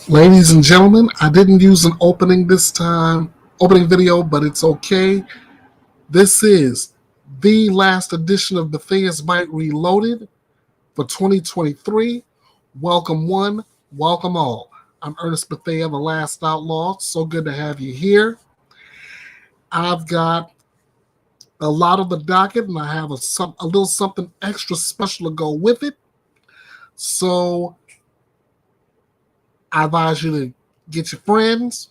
Ladies and gentlemen, I didn't use an opening this time, opening video, but it's okay. This is the last edition of Bethea'S Byte Reloaded for 2023. Welcome one, welcome all. I'm Ernest Bethea, the last outlaw. So good to have you here. I've got a lot of the docket, and I have a little something extra special to go with it. So I advise you to get your friends,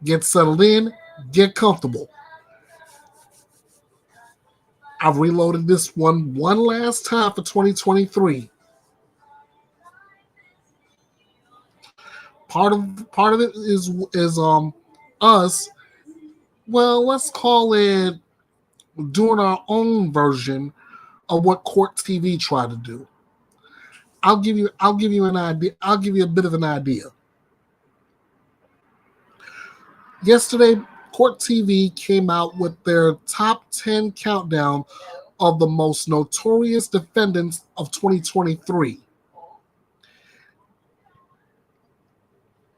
get settled in, get comfortable. I've reloaded this one last time for 2023. Part of it is us. Well, let's call it doing our own version of what court TV tried to do. I'll give you an idea. I'll give you a bit of an idea. Yesterday, Court TV came out with their top 10 countdown of the most notorious defendants of 2023.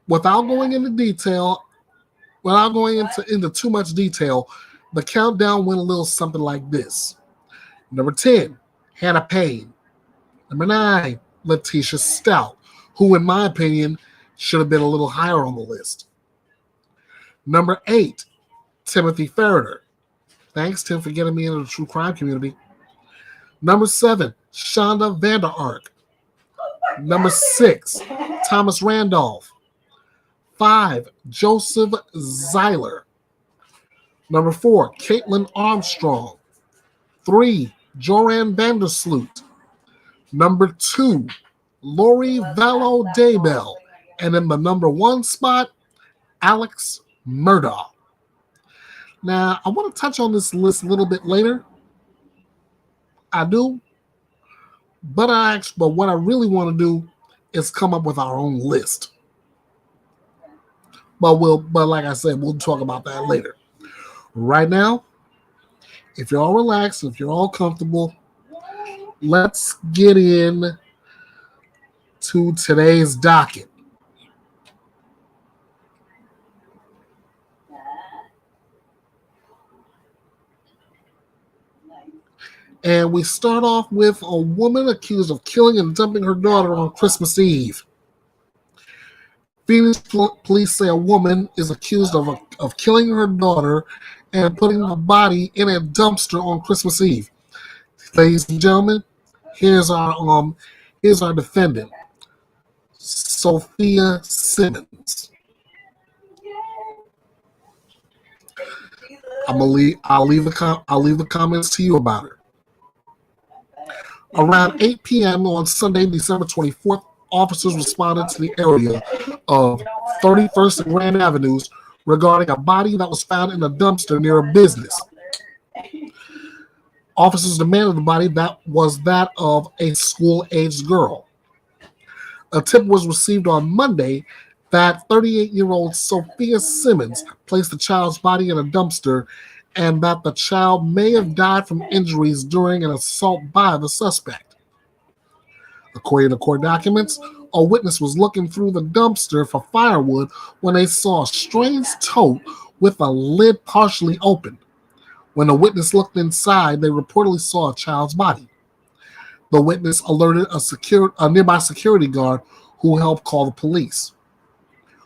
Without going into too much detail, the countdown went a little something like this. Number 10, Hannah Payne. Number 9, Letitia Stout, who, in my opinion, should have been a little higher on the list. Number 8, Timothy Ferreter. Thanks, Tim, for getting me into the true crime community. Number 7, Shonda Vander Ark. Number 6, Thomas Randolph. 5, Joseph Zeiler. Number 4, Kaitlin Armstrong. 3, Joran Vandersloot. Number 2, Lori Vallow Daybell. And in the number 1 spot, Alex Murdaugh. Now, I want to touch on this list a little bit later. I do. But what I really want to do is come up with our own list. But like I said, we'll talk about that later. Right now, if you're all relaxed, if you're all comfortable, let's get in to today's docket. And we start off with a woman accused of killing and dumping her daughter on Christmas Eve. Phoenix police say a woman is accused of killing her daughter and putting the body in a dumpster on Christmas Eve. Ladies and gentlemen, here's our defendant, Sophia Simmons. I'll leave the comments to you about her. Around 8 p.m. on Sunday, December 24th, officers responded to the area of 31st and Grand Avenues regarding a body that was found in a dumpster near a business. Officers demanded the body that was that of a school-aged girl. A tip was received on Monday that 38-year-old Sophia Simmons placed the child's body in a dumpster and that the child may have died from injuries during an assault by the suspect. According to court documents, a witness was looking through the dumpster for firewood when they saw a strange tote with a lid partially open. When the witness looked inside, they reportedly saw a child's body. The witness alerted a nearby security guard who helped call the police.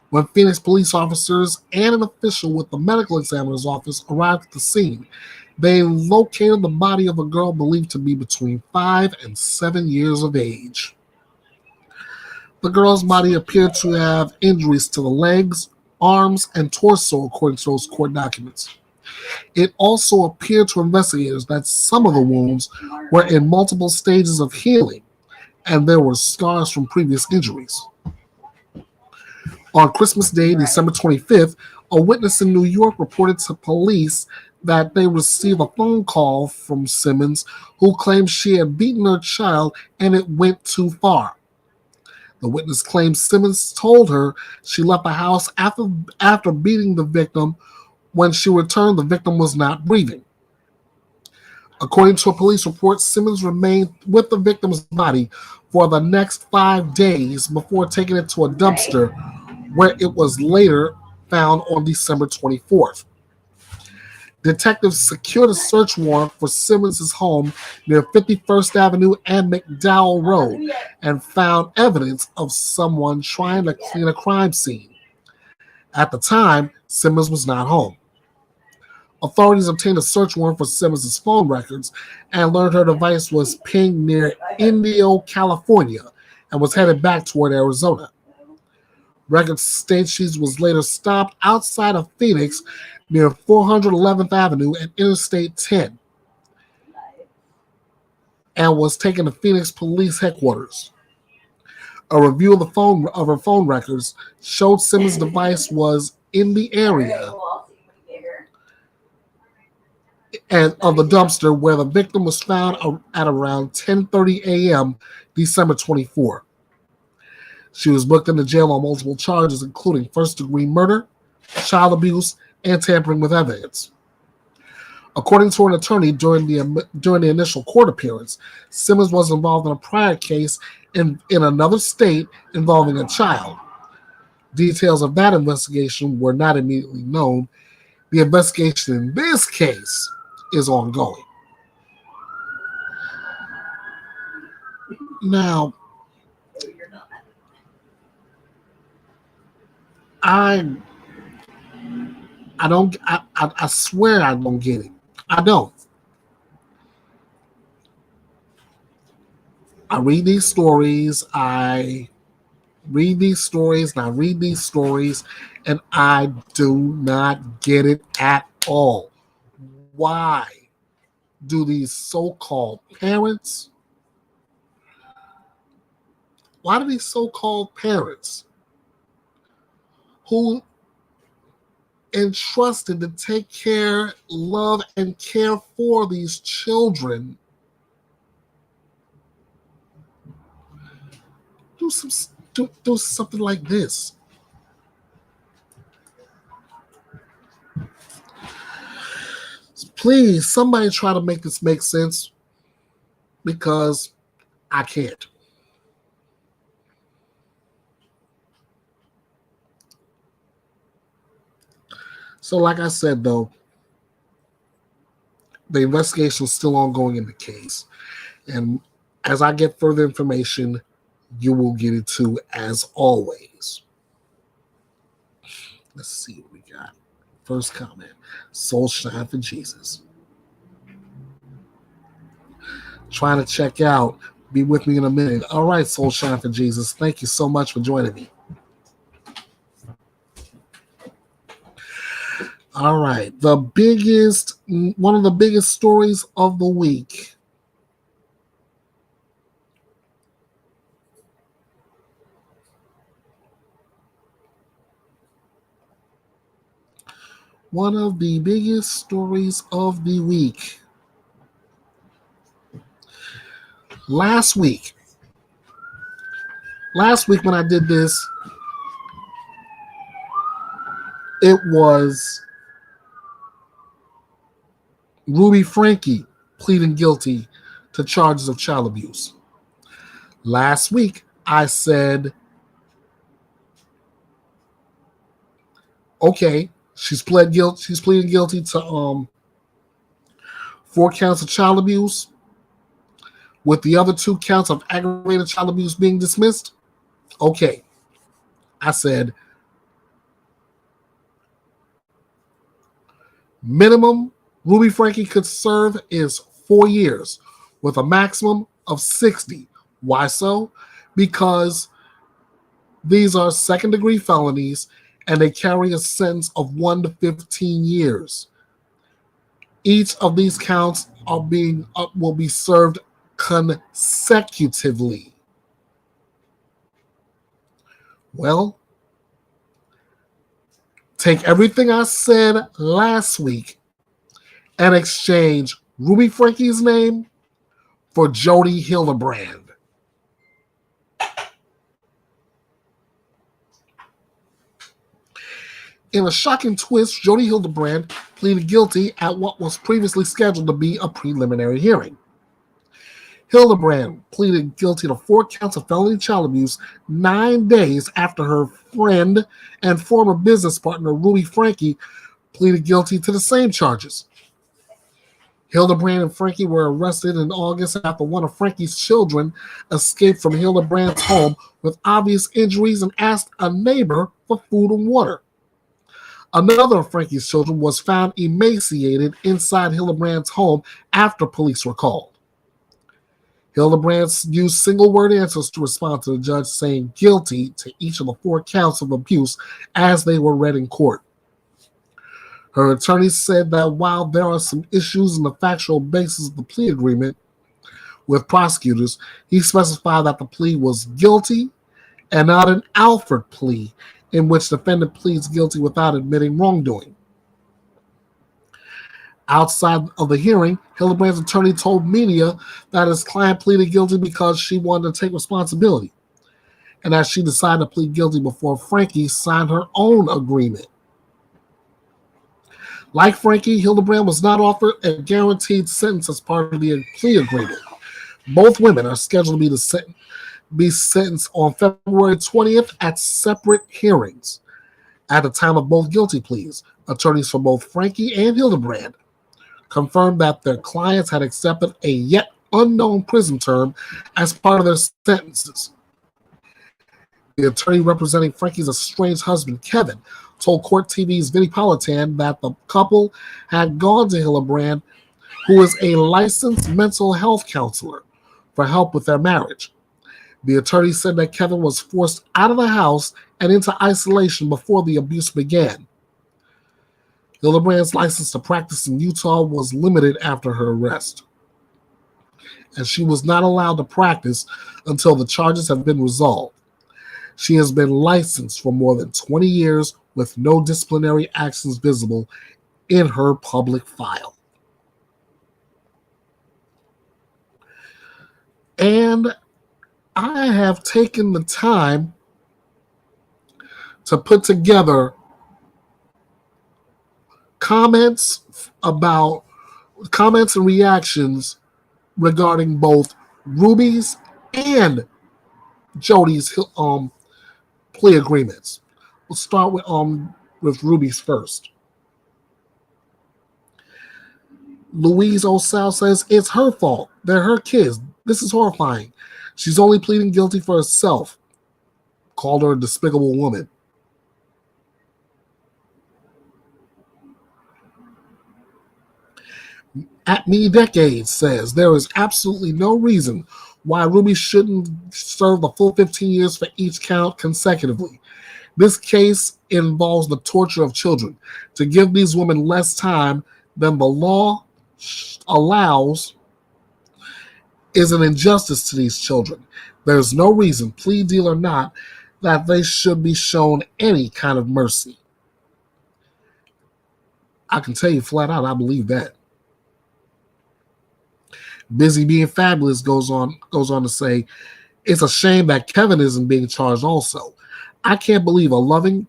When Phoenix police officers and an official with the medical examiner's office arrived at the scene, they located the body of a girl believed to be between 5 and 7 years of age. The girl's body appeared to have injuries to the legs, arms, and torso, according to those court documents. It also appeared to investigators that some of the wounds were in multiple stages of healing, and there were scars from previous injuries. On Christmas Day, December 25th, a witness in New York reported to police that they received a phone call from Simmons, who claimed she had beaten her child and it went too far. The witness claims Simmons told her she left the house after beating the victim. When she returned, the victim was not breathing. According to a police report, Simmons remained with the victim's body for the next 5 days before taking it to a dumpster where it was later found on December 24th. Detectives secured a search warrant for Simmons' home near 51st Avenue and McDowell Road and found evidence of someone trying to clean a crime scene. At the time, Simmons was not home. Authorities obtained a search warrant for Simmons' phone records and learned her device was pinged near Indio, California, and was headed back toward Arizona. Records state she was later stopped outside of Phoenix near 411th Avenue and Interstate 10 and was taken to Phoenix Police Headquarters. A review of her phone records showed Simmons' device was in the area and of the dumpster where the victim was found at around 10:30 a.m. December 24. She was booked into jail on multiple charges, including first-degree murder, child abuse, and tampering with evidence. According to an attorney during the initial court appearance, Simmons was involved in a prior case in another state involving a child. Details of that investigation were not immediately known. The investigation in this case is ongoing. Now, I swear I don't get it. I don't. I read these stories, and I read these stories, and I do not get it at all. Why do these so-called parents, who entrusted to take care, love, and care for these children do something like this? Please, somebody try to make this make sense, because I can't. So like I said, though, the investigation is still ongoing in the case. And as I get further information, you will get it too, as always. Let's see what we got. First comment. Soul shine for Jesus. Trying to check out. Be with me in a minute. All right, Soul shine for Jesus. Thank you so much for joining me. All right. One of the biggest stories of the week. One of the biggest stories of the week. Last week when I did this, it was Ruby Franke pleading guilty to charges of child abuse. Last week, I said, okay, she's pleading guilty to 4 counts of child abuse, with the other 2 counts of aggravated child abuse being dismissed. Okay. I said, minimum Ruby Franke could serve is 4 years with a maximum of 60. Why so? Because these are second-degree felonies and they carry a sentence of 1 to 15 years. Each of these counts will be served consecutively. Well, take everything I said last week and exchange Ruby Franke's name for JODI HILDEBRANDT. In a shocking twist, JODI HILDEBRANDT pleaded guilty at what was previously scheduled to be a preliminary hearing. HILDEBRANDT pleaded guilty to 4 counts of felony child abuse 9 days after her friend and former business partner Ruby Franke pleaded guilty to the same charges. HILDEBRANDT and Franke were arrested in August after one of Franke's children escaped from HILDEBRANDT's home with obvious injuries and asked a neighbor for food and water. Another of Franke's children was found emaciated inside HILDEBRANDT's home after police were called. HILDEBRANDT used single-word answers to respond to the judge, saying guilty to each of the 4 counts of abuse as they were read in court. Her attorney said that while there are some issues in the factual basis of the plea agreement with prosecutors, he specified that the plea was guilty and not an Alford plea in which defendant pleads guilty without admitting wrongdoing. Outside of the hearing, HILDEBRANDT's attorney told media that his client pleaded guilty because she wanted to take responsibility, and that she decided to plead guilty before Franke signed her own agreement. Like Franke, HILDEBRANDT was not offered a guaranteed sentence as part of the plea agreement. Both women are scheduled to be sentenced on February 20th at separate hearings. At the time of both guilty pleas, attorneys for both Franke and HILDEBRANDT confirmed that their clients had accepted a yet unknown prison term as part of their sentences. The attorney representing Franke's estranged husband, Kevin, told Court TV's Vinnie Politan that the couple had gone to HILDEBRANDT, who is a licensed mental health counselor, for help with their marriage. The attorney said that Kevin was forced out of the house and into isolation before the abuse began. HILDEBRANDT's license to practice in Utah was limited after her arrest, and she was not allowed to practice until the charges have been resolved. She has been licensed for more than 20 years with no disciplinary actions visible in her public file. And I have taken the time to put together comments and reactions regarding both Ruby's and JODI's plea agreements. We'll start with Ruby's first. Louise Osal says it's her fault. They're her kids. This is horrifying. She's only pleading guilty for herself. Called her a despicable woman. At Me Decades says there is absolutely no reason why Ruby shouldn't serve the full 15 years for each count consecutively. This case involves the torture of children. To give these women less time than the law allows is an injustice to these children. There's no reason, plea deal or not, that they should be shown any kind of mercy. I can tell you flat out, I believe that. Busy Being Fabulous goes on to say, it's a shame that Kevin isn't being charged also. I can't believe a loving,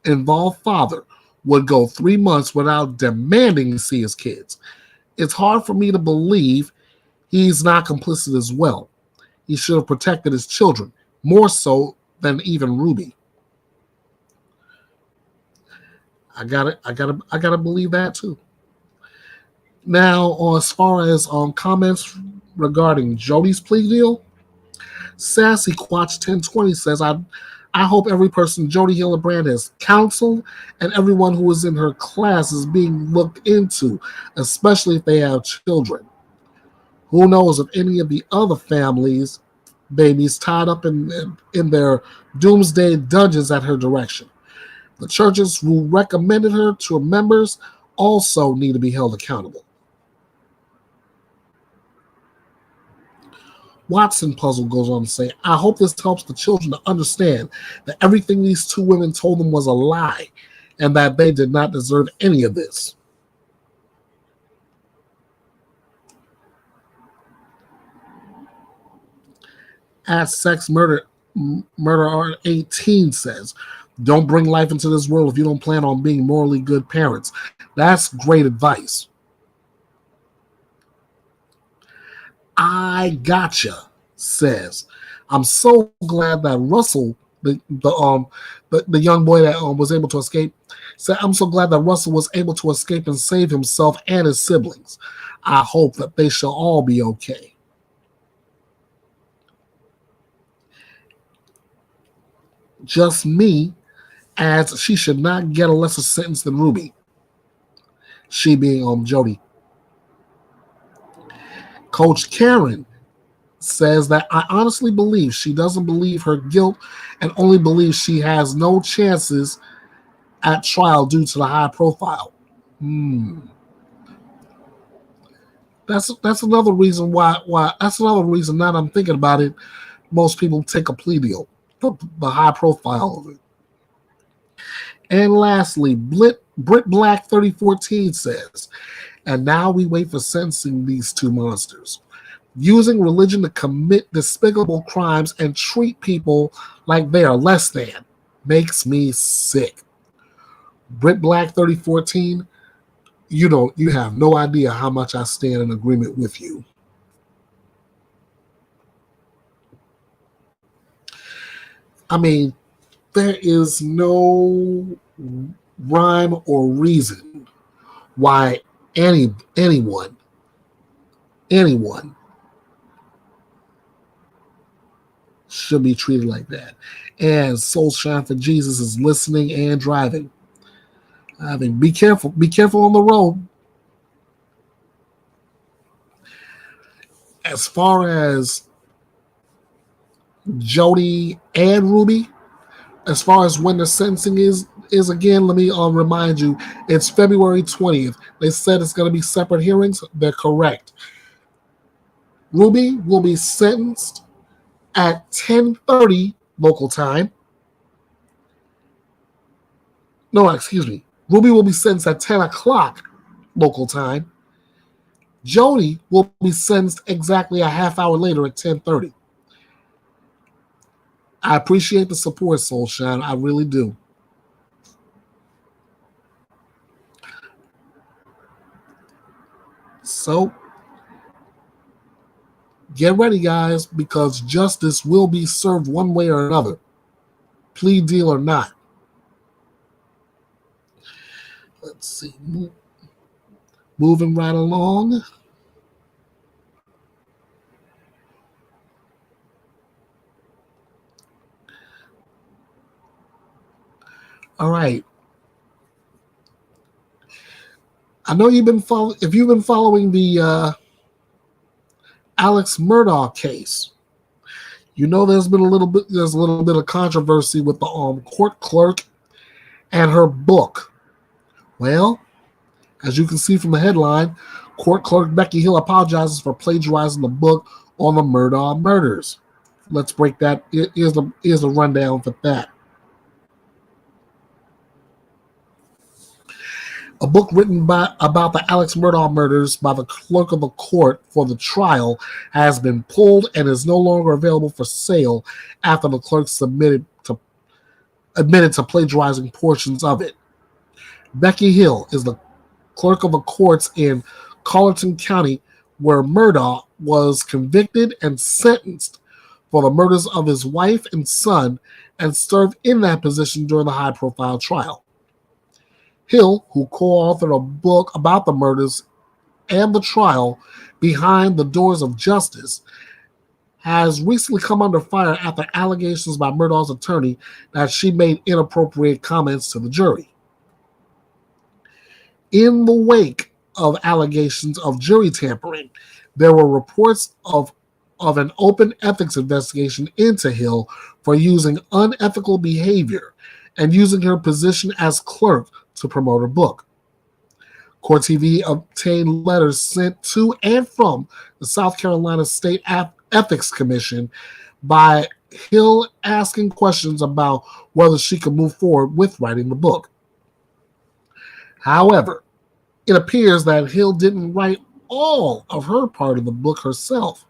involved father would go 3 months without demanding to see his kids. It's hard for me to believe he's not complicit as well. He should have protected his children, more so than even Ruby. I gotta believe that too. Now, as far as comments regarding JODI's plea deal, Sassy Quatch 1020 says, I hope every person JODI HILDEBRANDT has counseled and everyone who is in her class is being looked into, especially if they have children. Who knows if any of the other families' babies tied up in their doomsday dungeons at her direction. The churches who recommended her to her members also need to be held accountable. Watson Puzzle goes on to say, I hope this helps the children to understand that everything these two women told them was a lie and that they did not deserve any of this. At Sex Murder Art 18 says, Don't bring life into this world if you don't plan on being morally good parents. That's great advice. I gotcha says, I'm so glad that Russell, the young boy that was able to escape, said, I'm so glad that Russell was able to escape and save himself and his siblings. I hope that they shall all be okay. Just me adds she should not get a lesser sentence than Ruby. She being JODI. Coach Karen says that I honestly believe she doesn't believe her guilt and only believes she has no chances at trial due to the high profile. That's another reason why that's another reason now that I'm thinking about it, most people take a plea deal. The high profile of it. And lastly, Brit Black 3014 says, and now we wait for sentencing these two monsters. Using religion to commit despicable crimes and treat people like they are less than makes me sick. Brit Black 3014, you have no idea how much I stand in agreement with you. I mean, there is no rhyme or reason why anyone should be treated like that. And Soul Shine for Jesus is listening and driving. I mean, be careful. Be careful on the road. As far as JODI and Ruby, as far as when the sentencing is again, let me remind you, it's February 20th. They said it's going to be separate hearings. They're correct. Ruby will be sentenced at 10:30 local time. No, excuse me. Ruby will be sentenced at 10 o'clock local time. JODI will be sentenced exactly a half hour later at 10:30. I appreciate the support, Soulshine. I really do. So, get ready, guys, because justice will be served one way or another, plea deal or not. Let's see. Moving right along. All right. I know you've been if you've been following the Alex Murdaugh case, you know there's a little bit of controversy with the court clerk and her book. Well, as you can see from the headline, court clerk Becky Hill apologizes for plagiarizing the book on the Murdaugh murders. Let's break that. Here's the rundown for that. A book written about the Alex Murdaugh murders by the clerk of the court for the trial has been pulled and is no longer available for sale after the clerk admitted to plagiarizing portions of it. Becky Hill is the clerk of the courts in Colleton County, where Murdaugh was convicted and sentenced for the murders of his wife and son and served in that position during the high-profile trial. Hill, who co-authored a book about the murders and the trial, Behind the Doors of Justice, has recently come under fire after allegations by Murdaugh's attorney that she made inappropriate comments to the jury. In the wake of allegations of jury tampering, there were reports of an open ethics investigation into Hill for using unethical behavior and using her position as clerk to promote her book. Court TV obtained letters sent to and from the South Carolina State Ethics Commission by Hill asking questions about whether she could move forward with writing the book. However, it appears that Hill didn't write all of her part of the book herself.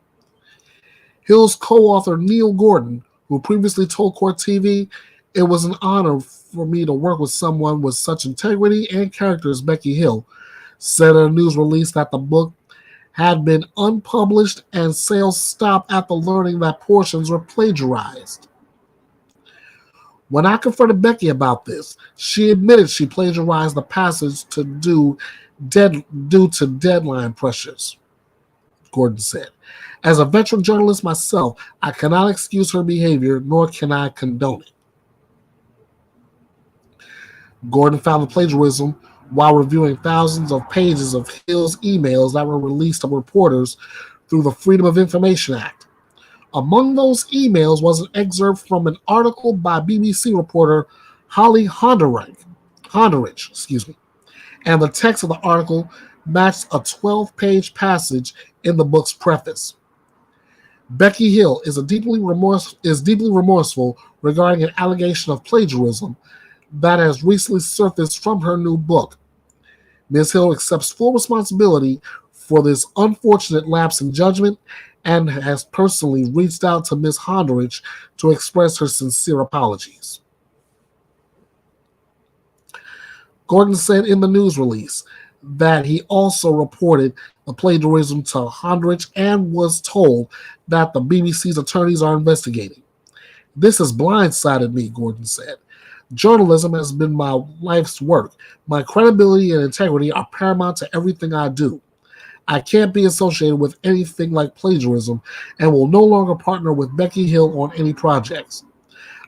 Hill's co-author Neil Gordon, who previously told Court TV, It was an honor for me to work with someone with such integrity and character as Becky Hill, said in a news release that the book had been unpublished and sales stopped after learning that portions were plagiarized. When I confronted Becky about this, she admitted she plagiarized the passage due to deadline pressures, Gordon said. As a veteran journalist myself, I cannot excuse her behavior, nor can I condone it. Gordon found the plagiarism while reviewing thousands of pages of Hill's emails that were released to reporters through the Freedom of Information Act. Among those emails was an excerpt from an article by BBC reporter Holly Honderich, and the text of the article matched a 12-page passage in the book's preface. Becky Hill is deeply remorseful regarding an allegation of plagiarism that has recently surfaced from her new book. Ms. Hill accepts full responsibility for this unfortunate lapse in judgment and has personally reached out to Ms. Honderich to express her sincere apologies. Gordon said in the news release that he also reported the plagiarism to Honderich and was told that the BBC's attorneys are investigating. This has blindsided me, Gordon said. Journalism has been my life's work. My credibility and integrity are paramount to everything I do. I can't be associated with anything like plagiarism and will no longer partner with Becky Hill on any projects.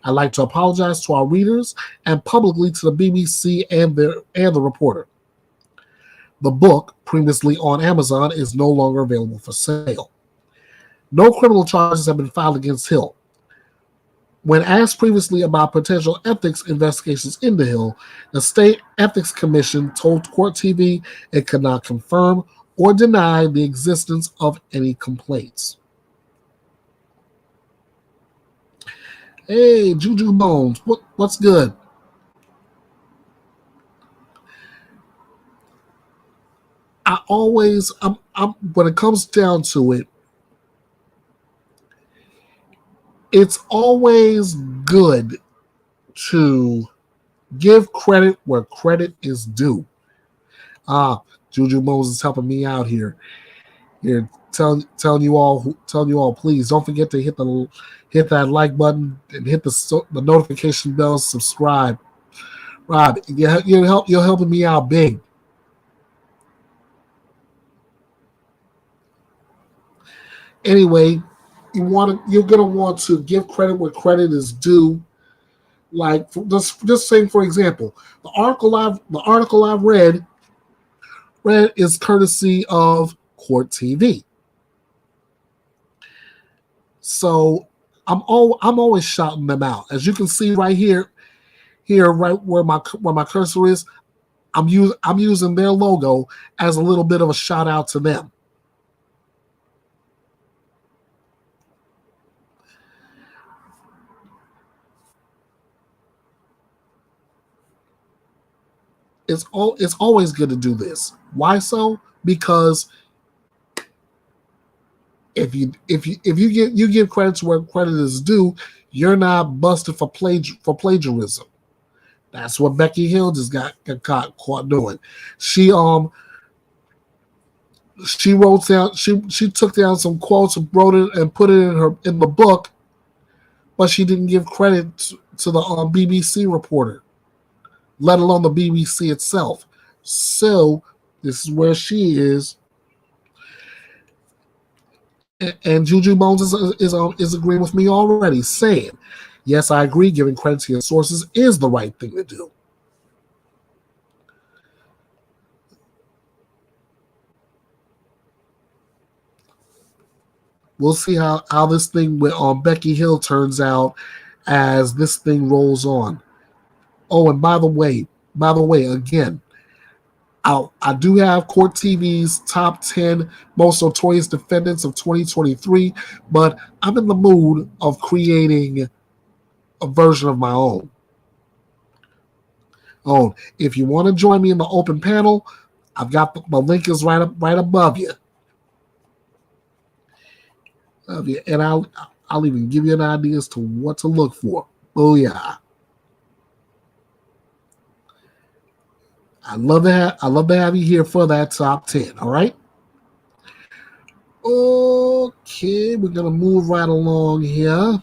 I'd like to apologize to our readers and publicly to the BBC and the reporter. The book, previously on Amazon, is no longer available for sale. No criminal charges have been filed against Hill. When asked previously about potential ethics investigations into Hill, the State Ethics Commission told Court TV it could not confirm or deny the existence of any complaints. Hey, Juju Bones, what's good? When it comes down to it, it's always good to give credit where credit is due. Juju Bones is helping me out here. Telling you all, please don't forget to hit that like button and hit the notification bell. Subscribe. Rob, you're helping me out big. Anyway, you're gonna want to give credit where credit is due. Like just saying, for example, the article I've read is courtesy of Court TV. So I'm always shouting them out. As you can see right here right where my cursor is, I'm using their logo as a little bit of a shout out to them. It's always good to do this. Why so? Because if you give credit to where credit is due, you're not busted for plagiarism. That's what Becky Hill just got caught doing. She wrote down she took down some quotes and wrote it and put it in the book, but she didn't give credit to the BBC reporter, let alone the BBC itself. So this is where she is. And Juju Bones is agreeing with me already, saying, yes, I agree, giving credit to your sources is the right thing to do. We'll see how this thing with Becky Hill turns out as this thing rolls on. Oh, and by the way, again, I do have Court TV's top 10 most notorious defendants of 2023, but I'm in the mood of creating a version of my own. If you want to join me in the open panel, I've got the link is right above you. And I'll even give you an idea as to what to look for. Oh yeah. I love to have you here for that top 10. All right. Okay, we're gonna move right along here.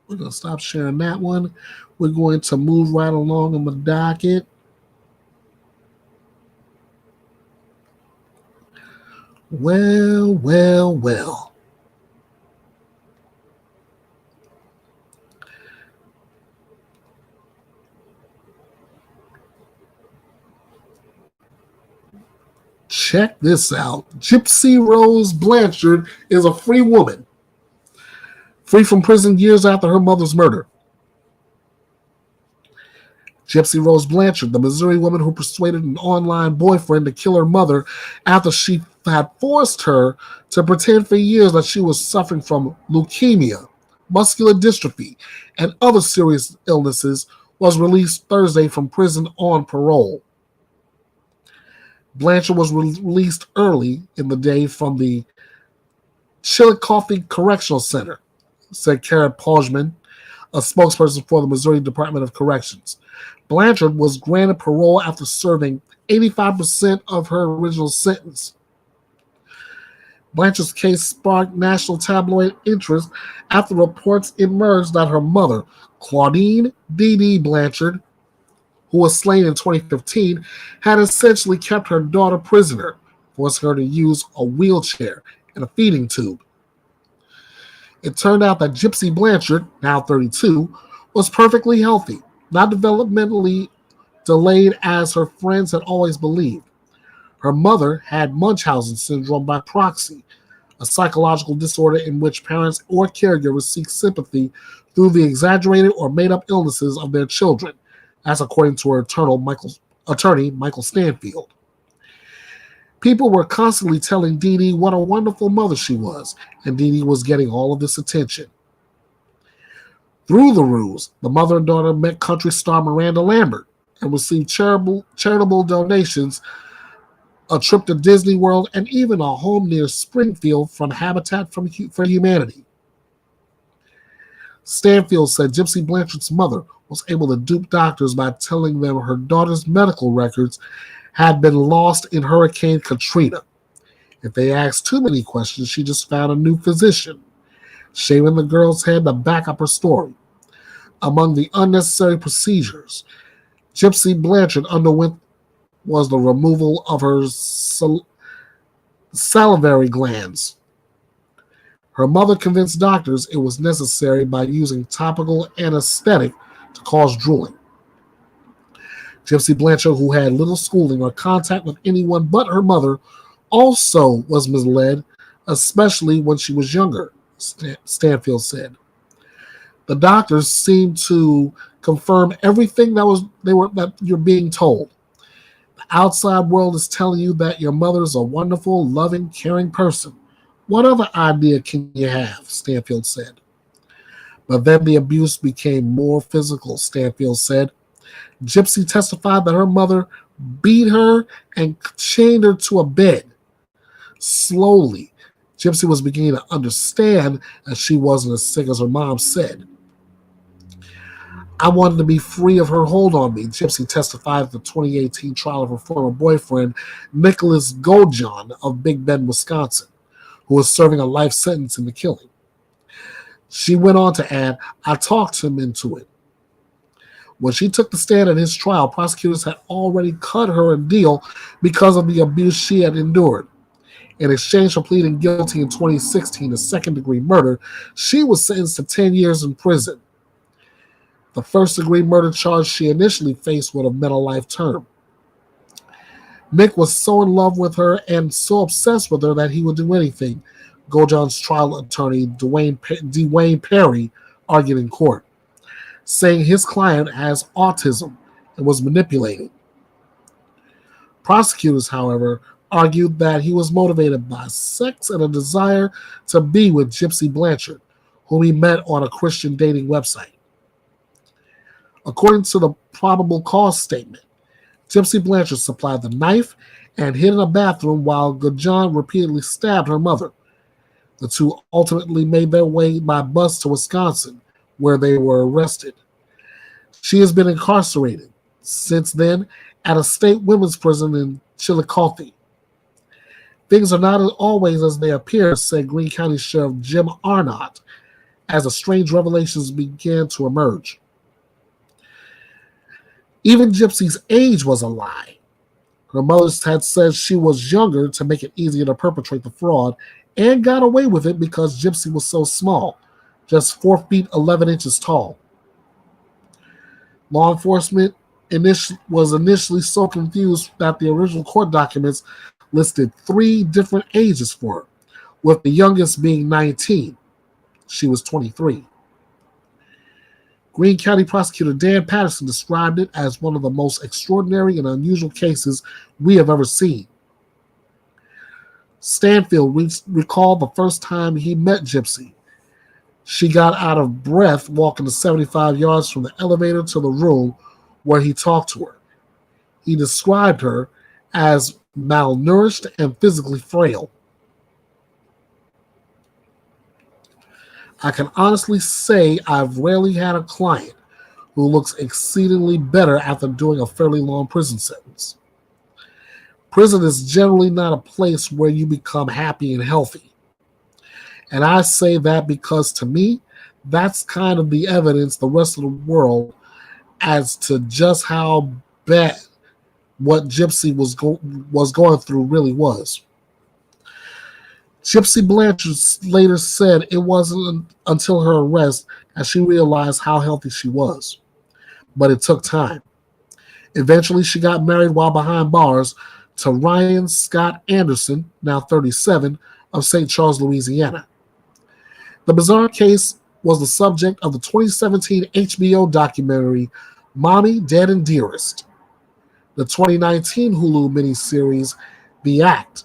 We're gonna stop sharing that one. We're going to move right along on the docket. Well, well, well. Check this out. Gypsy Rose Blanchard is a free woman, free from prison years after her mother's murder. Gypsy Rose Blanchard, the Missouri woman who persuaded an online boyfriend to kill her mother after she had forced her to pretend for years that she was suffering from leukemia, muscular dystrophy, and other serious illnesses, was released Thursday from prison on parole. Blanchard was released early in the day from the Chillicothe Correctional Center, said Karen Pojman, a spokesperson for the Missouri Department of Corrections. Blanchard was granted parole after serving 85% of her original sentence. Blanchard's case sparked national tabloid interest after reports emerged that her mother, Claudine D.D. Blanchard, who was slain in 2015, had essentially kept her daughter prisoner, forcing her to use a wheelchair and a feeding tube. It turned out that Gypsy Blanchard, now 32, was perfectly healthy, not developmentally delayed as her friends had always believed. Her mother had Munchausen syndrome by proxy, a psychological disorder in which parents or caregivers seek sympathy through the exaggerated or made-up illnesses of their children. That's according to her attorney, Michael Stanfield. People were constantly telling Dee Dee what a wonderful mother she was, and Dee Dee was getting all of this attention. Through the ruse, the mother and daughter met country star Miranda Lambert and received charitable donations, a trip to Disney World, and even a home near Springfield from Habitat for Humanity. Stanfield said Gypsy Blanchard's mother was able to dupe doctors by telling them her daughter's medical records had been lost in Hurricane Katrina. If they asked too many questions, she just found a new physician, shaving the girl's head to back up her story. Among the unnecessary procedures Gypsy Blanchard underwent was the removal of her salivary glands. Her mother convinced doctors it was necessary by using topical anesthetic to cause drooling. Gypsy Blanchard, who had little schooling or contact with anyone but her mother, also was misled, especially when she was younger, Stanfield said. The doctors seemed to confirm everything that you're being told. The outside world is telling you that your mother is a wonderful, loving, caring person. What other idea can you have? Stanfield said. But then the abuse became more physical, Stanfield said. Gypsy testified that her mother beat her and chained her to a bed. Slowly, Gypsy was beginning to understand that she wasn't as sick as her mom said. I wanted to be free of her hold on me, Gypsy testified at the 2018 trial of her former boyfriend, Nicholas Goldjohn of Big Bend, Wisconsin, who was serving a life sentence in the killing. She went on to add, I talked him into it. When she took the stand at his trial, prosecutors had already cut her a deal because of the abuse she had endured. In exchange for pleading guilty in 2016 to second-degree murder, she was sentenced to 10 years in prison. The first-degree murder charge she initially faced would have meant a life term. Nick was so in love with her and so obsessed with her that he would do anything, Goldjohn's trial attorney, Dwayne Perry, argued in court, saying his client has autism and was manipulated. Prosecutors, however, argued that he was motivated by sex and a desire to be with Gypsy Blanchard, whom he met on a Christian dating website. According to the probable cause statement, Gypsy Blanchard supplied the knife and hid in a bathroom while Goldjohn repeatedly stabbed her mother. The two ultimately made their way by bus to Wisconsin, where they were arrested. She has been incarcerated since then at a state women's prison in Chillicothe. Things are not always as they appear, said Greene County Sheriff Jim Arnott, as the strange revelations began to emerge. Even Gypsy's age was a lie. Her mother had said she was younger to make it easier to perpetrate the fraud, and got away with it because Gypsy was so small, just 4 feet 11 inches tall. Law enforcement was initially so confused that the original court documents listed 3 different ages for her, with the youngest being 19. She was 23. Greene County Prosecutor Dan Patterson described it as one of the most extraordinary and unusual cases we have ever seen. Stanfield recalled the first time he met Gypsy. She got out of breath walking the 75 yards from the elevator to the room where he talked to her. He described her as malnourished and physically frail. I can honestly say I've rarely had a client who looks exceedingly better after doing a fairly long prison sentence. Prison is generally not a place where you become happy and healthy. And I say that because to me, that's kind of the evidence the rest of the world as to just how bad what Gypsy was going through really was. Gypsy Blanchard later said it wasn't until her arrest that she realized how healthy she was. But it took time. Eventually, she got married while behind bars to Ryan Scott Anderson, now 37, of St. Charles, Louisiana. The bizarre case was the subject of the 2017 HBO documentary Mommy, Dead and Dearest, the 2019 Hulu miniseries The Act,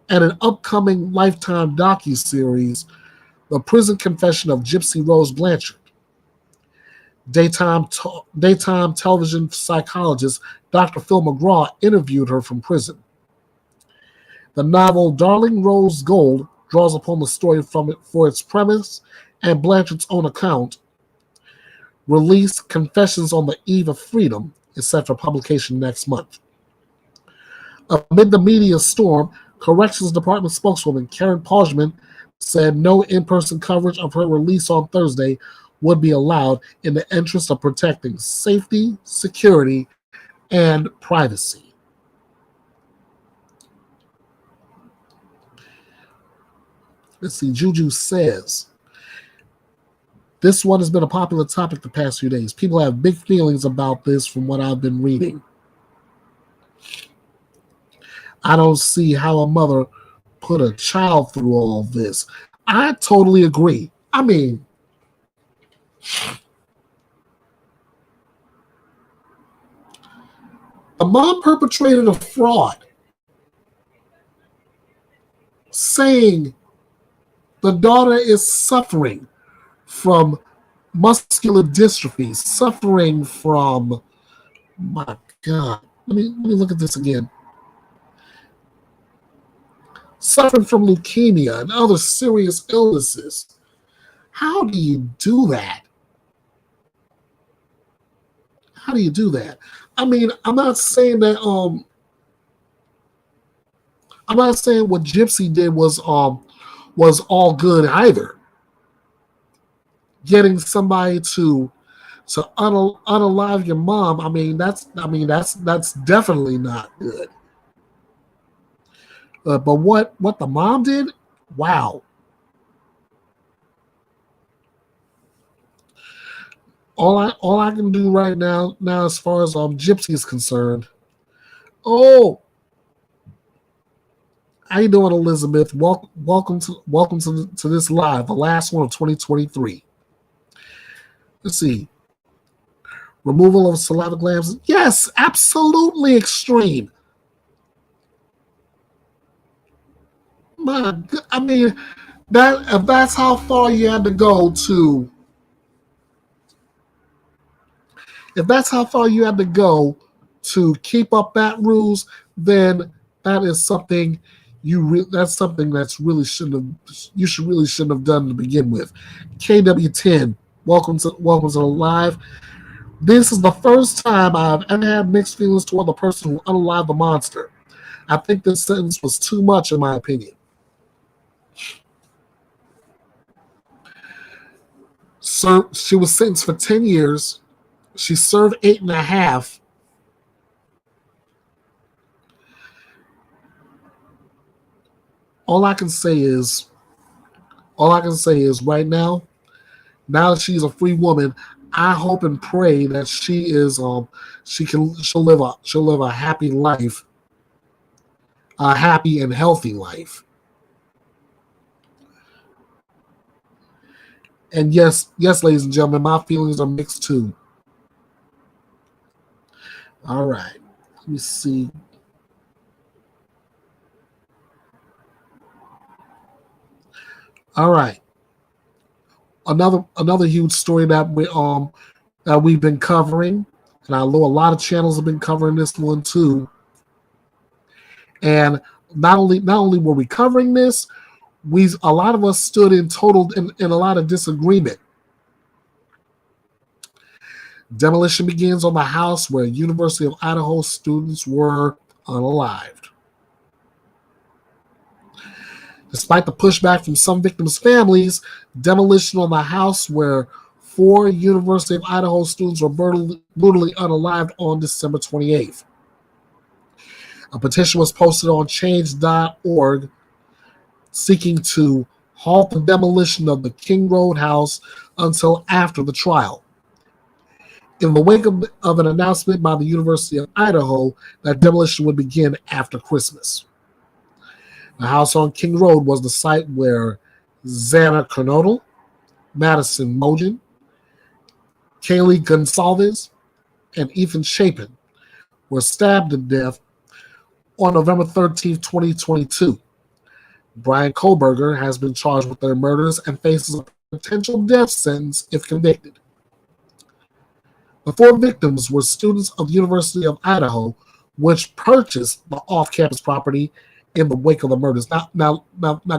and an upcoming Lifetime docuseries, The Prison Confession of Gypsy Rose Blanchard. Daytime television psychologist Dr. Phil McGraw interviewed her from prison. The novel Darling Rose Gold draws upon the story from it for its premise and Blanchard's own account. Release Confessions on the Eve of Freedom is set for publication next month. Amid the media storm, Corrections Department spokeswoman Karen Pojman said no in-person coverage of her release on Thursday would be allowed in the interest of protecting safety, security, and privacy. Let's see, Juju says, this one has been a popular topic the past few days. People have big feelings about this from what I've been reading. I don't see how a mother put a child through all this. I totally agree. I mean, the mom perpetrated a fraud, saying the daughter is suffering from muscular dystrophy, suffering from, my God, let me look at this again. Suffering from leukemia and other serious illnesses. How do you do that? How do you do that? I mean, I'm not saying that I'm not saying what Gypsy did was all good either. Getting somebody to unalive your mom, that's definitely not good. But what the mom did, wow. All I can do right now as far as Gypsy is concerned. Oh, how you doing, Elizabeth? Welcome to this live, the last one of 2023. Let's see. Removal of saliva glands. Yes, absolutely extreme. I mean, if that's how far you had to go to. If that's how far you had to go to keep up that rules, then that is something That's something that's really shouldn't have done to begin with. KW10, welcome to the live. This is the first time I've ever had mixed feelings toward the person who unalived the monster. I think this sentence was too much, in my opinion. Sir, she was sentenced for 10 years. She served 8.5. All I can say is right now that she's a free woman, I hope and pray that she'll live a happy life, a happy and healthy life. And yes, ladies and gentlemen, my feelings are mixed too. All right, let me see. All right, another huge story that we've been covering, and I know a lot of channels have been covering this one too. And not only were we covering this, a lot of us stood in a lot of disagreement. Demolition begins on the house where University of Idaho students were unalived. Despite the pushback from some victims' families, demolition on the house where 4 University of Idaho students were brutally unalived on December 28th. A petition was posted on change.org seeking to halt the demolition of the King Road house until after the trial. In the wake of an announcement by the University of Idaho that demolition would begin after Christmas. The house on King Road was the site where Xana Kernodle, Madison Mogen, Kaylee Gonsalves, and Ethan Chapin were stabbed to death on November 13, 2022. Brian Kohlberger has been charged with their murders and faces a potential death sentence if convicted. The 4 victims were students of the University of Idaho, which purchased the off-campus property in the wake of the murders. Now,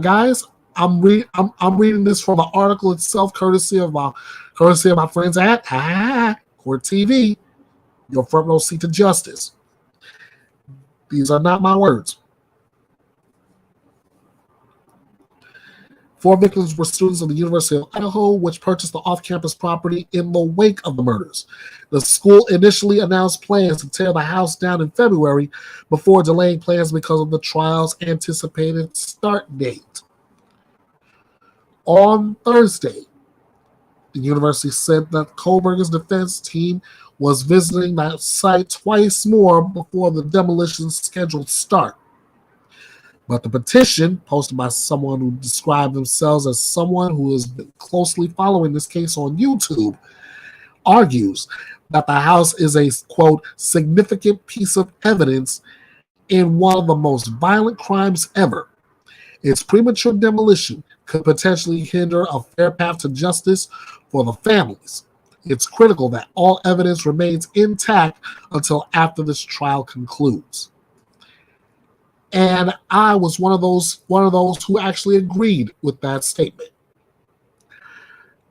guys, I'm reading this from the article itself, courtesy of my friends at Court TV, your front row seat to justice. These are not my words. 4 victims were students of the University of Idaho, which purchased the off-campus property in the wake of the murders. The school initially announced plans to tear the house down in February before delaying plans because of the trial's anticipated start date. On Thursday, the university said that Kohlberger's defense team was visiting that site twice more before the demolition's scheduled start. But the petition, posted by someone who described themselves as someone who has been closely following this case on YouTube, argues that the house is a, quote, significant piece of evidence in one of the most violent crimes ever. Its premature demolition could potentially hinder a fair path to justice for the families. It's critical that all evidence remains intact until after this trial concludes. And I was one of those who actually agreed with that statement.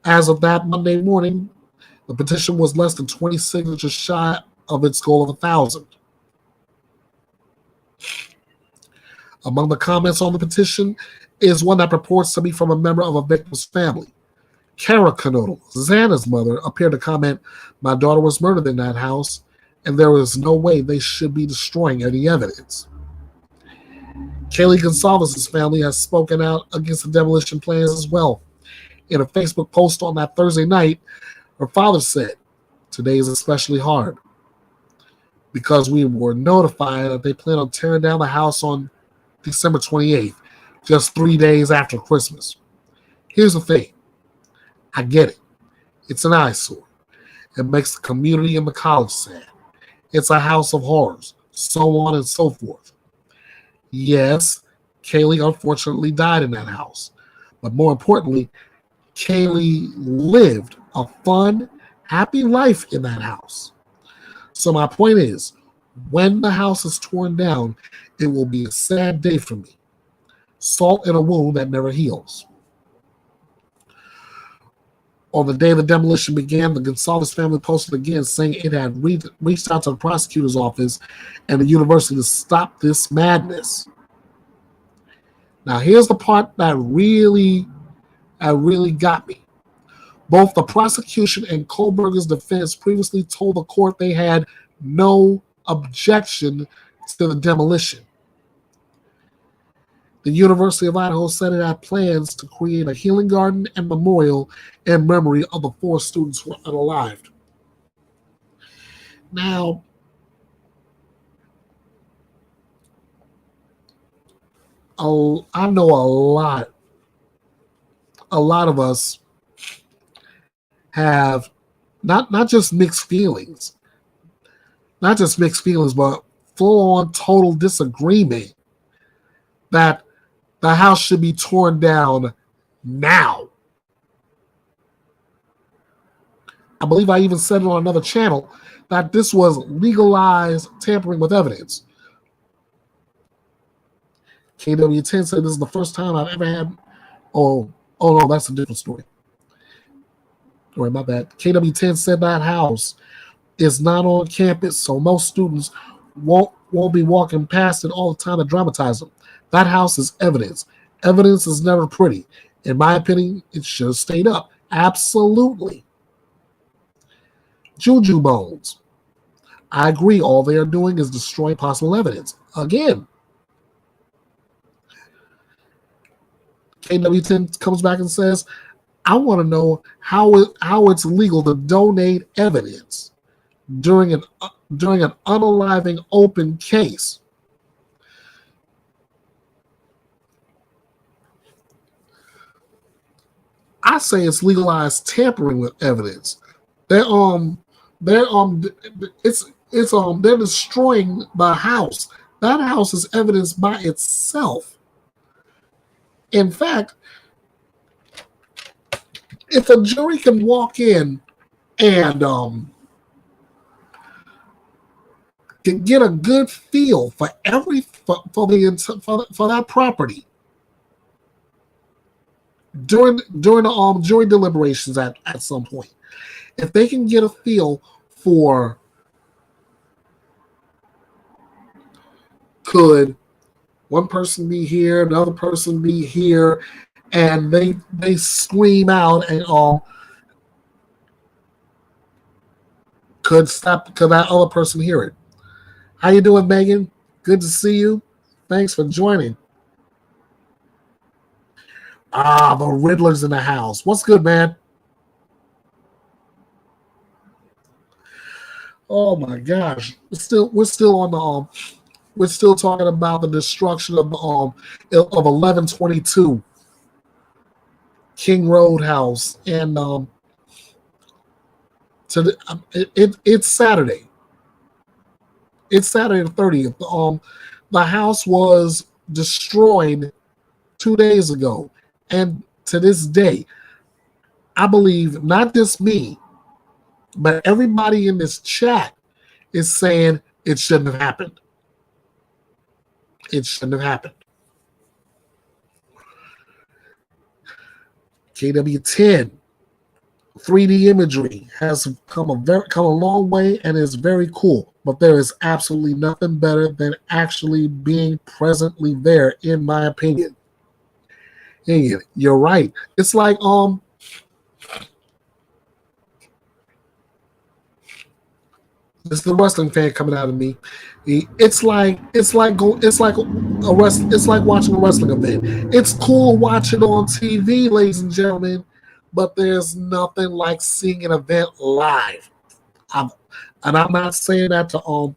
As of that Monday morning, the petition was less than 20 signatures shy of its goal of 1,000. Among the comments on the petition is one that purports to be from a member of a victim's family. Kara Kernodle, Xana's mother, appeared to comment, "My daughter was murdered in that house, and there is no way they should be destroying any evidence." Kaylee Gonsalves' family has spoken out against the demolition plans as well. In a Facebook post on that Thursday night, her father said, "Today is especially hard because we were notified that they plan on tearing down the house on December 28th, just 3 days after Christmas. Here's the thing. I get it. It's an eyesore. It makes the community and the college sad. It's a house of horrors, so on and so forth. Yes, Kaylee unfortunately died in that house. But more importantly, Kaylee lived a fun, happy life in that house. So my point is, when the house is torn down, it will be a sad day for me. salt in a wound that never heals. On the day the demolition began, the Gonzalez family posted again saying it had reached out to the prosecutor's office and the university to stop this madness. Now, here's the part that really got me. Both the prosecution and Kohlberger's defense previously told the court they had no objection to the demolition. The University of Idaho said it had plans to create a healing garden and memorial in memory of the 4 students who were unalived. Now, I know a lot of us have not just mixed feelings, but full-on total disagreement that the house should be torn down now. I believe I even said it on another channel that this was legalized tampering with evidence. KW10 said this is the first time I've ever had. Oh no, that's a different story. Sorry about that. KW10 said that house is not on campus, so most students won't be walking past it all the time to dramatize them. That house is evidence. Evidence is never pretty. In my opinion, it should have stayed up. Absolutely. Juju Bones. I agree. All they are doing is destroying possible evidence. Again. KW10 comes back and says, I want to know how it's legal to donate evidence during an unaliving open case. I say it's legalized tampering with evidence. They're destroying the house. That house is evidence by itself. In fact, if a jury can walk in and can get a good feel for that property during the jury deliberations at some point, if they can get a feel for could one person be here, another person be here, and they scream out and could that other person hear it? How you doing, Megan? Good to see you. Thanks for joining. The Riddler's in the house. What's good, man? Oh my gosh. We're still on the we're still talking about the destruction of 1122 King Road House, and it's Saturday. It's Saturday the 30th. The house was destroyed 2 days ago, and to this day, I believe not just me, but everybody in this chat is saying it shouldn't have happened. It shouldn't have happened. KW10 3D imagery has come a long way and is very cool, but there is absolutely nothing better than actually being presently there, in my opinion. Yeah, you're right. It's like this is the wrestling fan coming out of me. It's like watching a wrestling event. It's cool watching on TV, ladies and gentlemen, but there's nothing like seeing an event live. And I'm not saying that to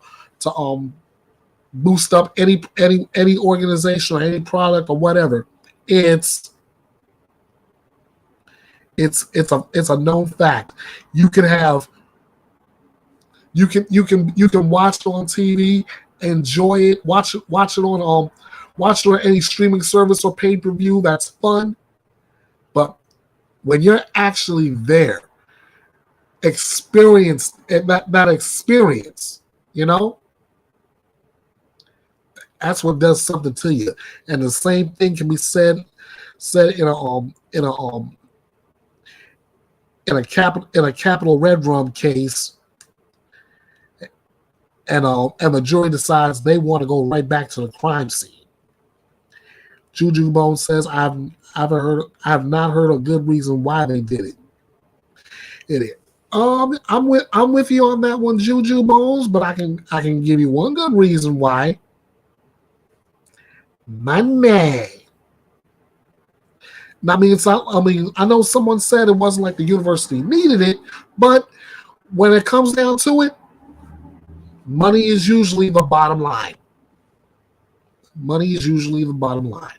boost up any organization or any product or whatever. It's a known fact. You can watch it on TV, enjoy it, watch it on any streaming service or pay-per-view. That's fun. But when you're actually there, experience that experience, That's what does something to you. And the same thing can be said in a capital red rum case, and the jury decides they want to go right back to the crime scene. Juju Bone says, I've not heard a good reason why they did it. I'm with you on that one, Juju Bones, but I can give you one good reason why. Money. I know someone said it wasn't like the university needed it, but when it comes down to it, money is usually the bottom line. Money is usually the bottom line.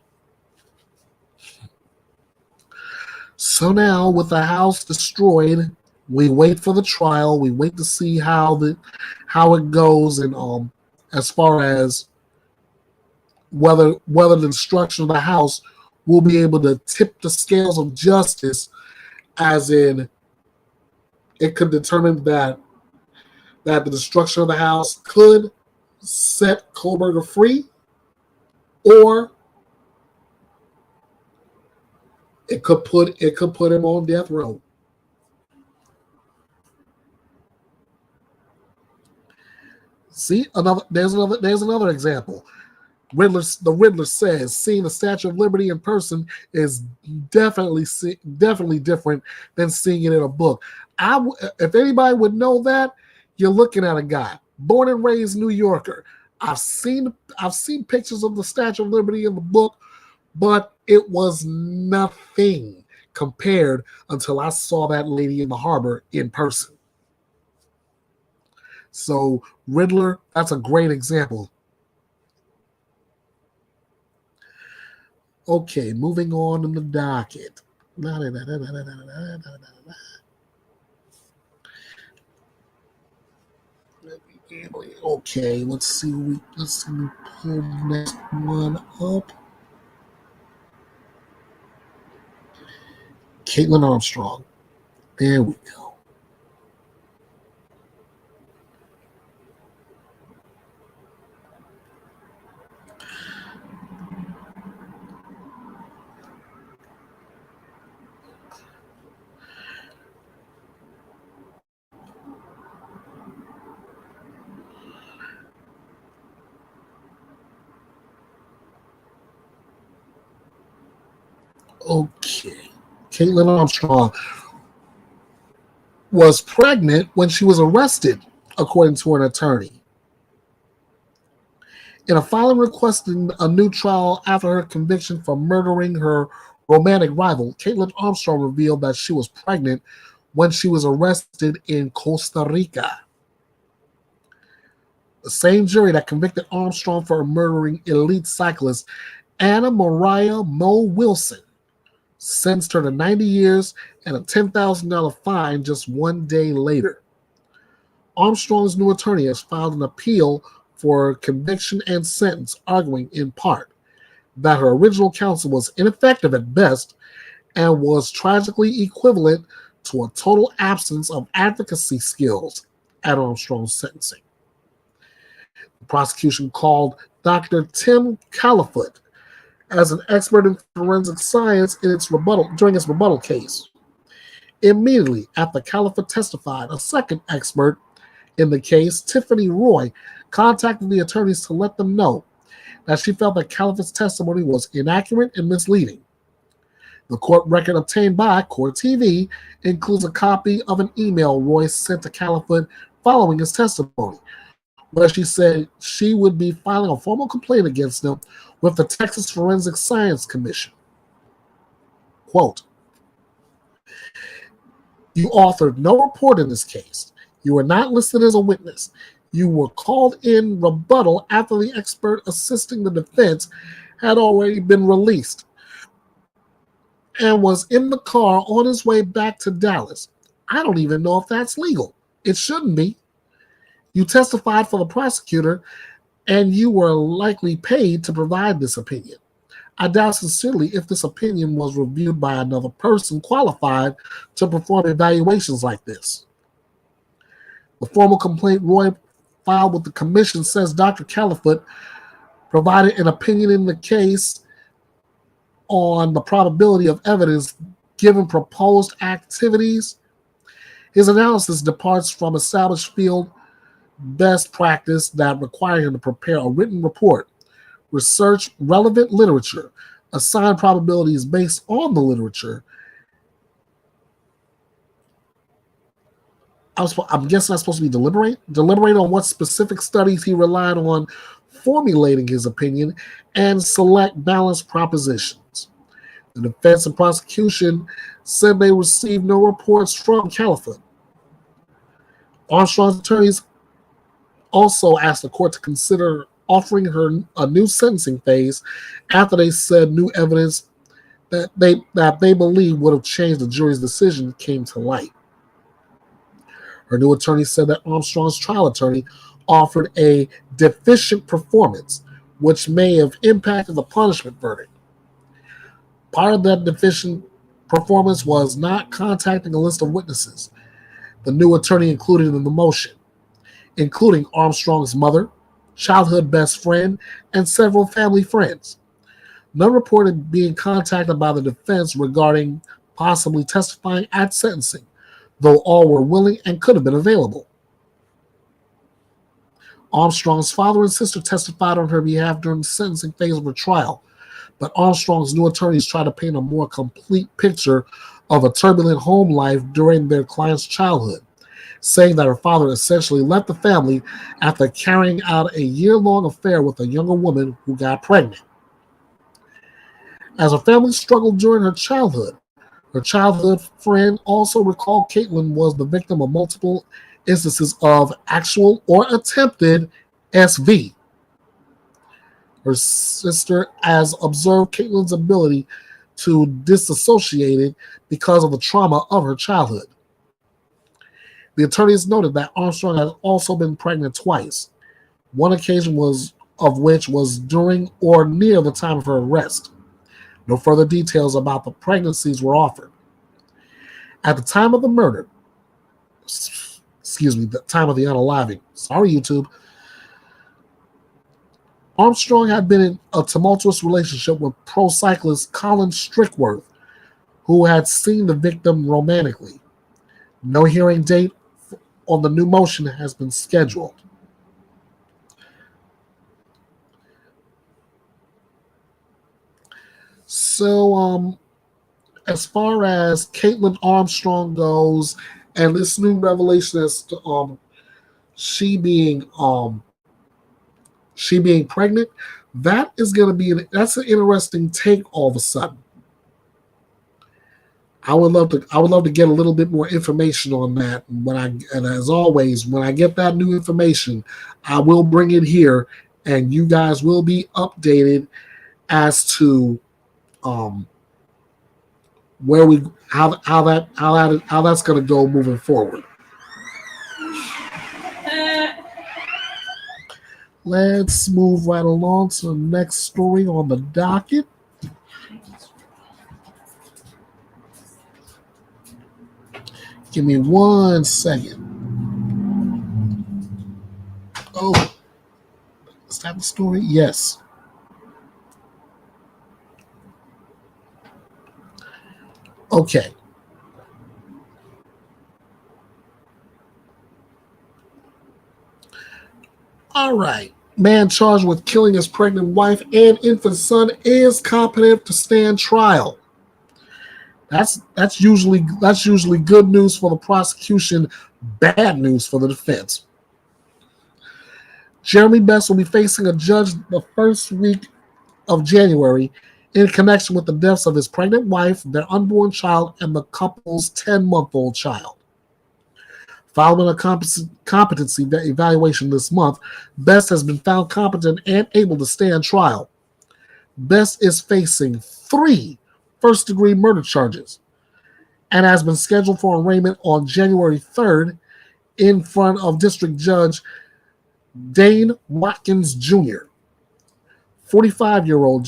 So now, with the house destroyed, we wait for the trial. We wait to see how it goes, and as far as whether the destruction of the house will be able to tip the scales of justice, as in it could determine that the destruction of the house could set Kohberger free, or it could put him on death row. See, there's another example. The Riddler says seeing the Statue of Liberty in person is definitely different than seeing it in a book. If anybody would know that, you're looking at a guy born and raised New Yorker. I've seen pictures of the Statue of Liberty in the book, but it was nothing compared until I saw that lady in the harbor in person. So Riddler, that's a great example. Okay, moving on in the docket. Okay, let's see. Let's pull the next one up. Kaitlin Armstrong. There we go. Okay. Kaitlin Armstrong was pregnant when she was arrested, according to an attorney. In a filing requesting a new trial after her conviction for murdering her romantic rival, Kaitlin Armstrong revealed that she was pregnant when she was arrested in Costa Rica. The same jury that convicted Armstrong for murdering elite cyclist Anna Mariah Mo Wilson sentenced her to 90 years and a $10,000 fine just one day later. Armstrong's new attorney has filed an appeal for conviction and sentence, arguing in part that her original counsel was ineffective at best and was tragically equivalent to a total absence of advocacy skills at Armstrong's sentencing. The prosecution called Dr. Tim Califoot as an expert in forensic science during its rebuttal case. Immediately after Califoot testified, a second expert in the case, Tiffany Roy, contacted the attorneys to let them know that she felt that Califoot's testimony was inaccurate and misleading. The court record obtained by Court TV includes a copy of an email Roy sent to Califoot following his testimony, where she said she would be filing a formal complaint against him with the Texas Forensic Science Commission. Quote, "You authored no report in this case. You were not listed as a witness. You were called in rebuttal after the expert assisting the defense had already been released and was in the car on his way back to Dallas. I don't even know if that's legal. It shouldn't be. You testified for the prosecutor, and you were likely paid to provide this opinion. I doubt sincerely if this opinion was reviewed by another person qualified to perform evaluations like this." The formal complaint Roy filed with the commission says Dr. Califoot provided an opinion in the case on the probability of evidence given proposed activities. His analysis departs from established field best practice that require him to prepare a written report, research relevant literature, assign probabilities based on the literature. I'm guessing that's supposed to be deliberate on what specific studies he relied on formulating his opinion, and select balanced propositions. The defense and prosecution said they received no reports from Kaitlin. Armstrong's attorneys also asked the court to consider offering her a new sentencing phase after they said new evidence that they believe would have changed the jury's decision came to light. Her new attorney said that Armstrong's trial attorney offered a deficient performance, which may have impacted the punishment verdict. Part of that deficient performance was not contacting a list of witnesses the new attorney included in the motion, including Armstrong's mother, childhood best friend, and several family friends. None reported being contacted by the defense regarding possibly testifying at sentencing, though all were willing and could have been available. Armstrong's father and sister testified on her behalf during the sentencing phase of her trial, but Armstrong's new attorneys tried to paint a more complete picture of a turbulent home life during their client's childhood, saying that her father essentially left the family after carrying out a year-long affair with a younger woman who got pregnant. As her family struggled during her childhood friend also recalled Kaitlin was the victim of multiple instances of actual or attempted SV. Her sister has observed Kaitlin's ability to disassociate it because of the trauma of her childhood. The attorneys noted that Armstrong has also been pregnant twice, one occasion of which was during or near the time of her arrest. No further details about the pregnancies were offered. At the time of the murder, the time of the unaliving, sorry YouTube, Armstrong had been in a tumultuous relationship with pro cyclist Colin Strickworth, who had seen the victim romantically. No hearing date on the new motion has been scheduled. So, as far as Kaitlin Armstrong goes, and this new revelation as to she being pregnant, that is going to be that's an interesting take. All of a sudden, I would love to get a little bit more information on that. And as always, when I get that new information, I will bring it here, and you guys will be updated as to how that's going to go moving forward. Let's move right along to the next story on the docket. Give me 1 second. Oh, is that the story? Yes. Okay. All right. Man charged with killing his pregnant wife and infant son is competent to stand trial. That's usually good news for the prosecution, bad news for the defense. Jeremy Best will be facing a judge the first week of January in connection with the deaths of his pregnant wife, their unborn child, and the couple's 10-month-old child. Following a competency evaluation this month, Best has been found competent and able to stand trial. Best is facing 3 first-degree murder charges and has been scheduled for arraignment on January 3rd in front of District Judge Dane Watkins Jr. 45-year-old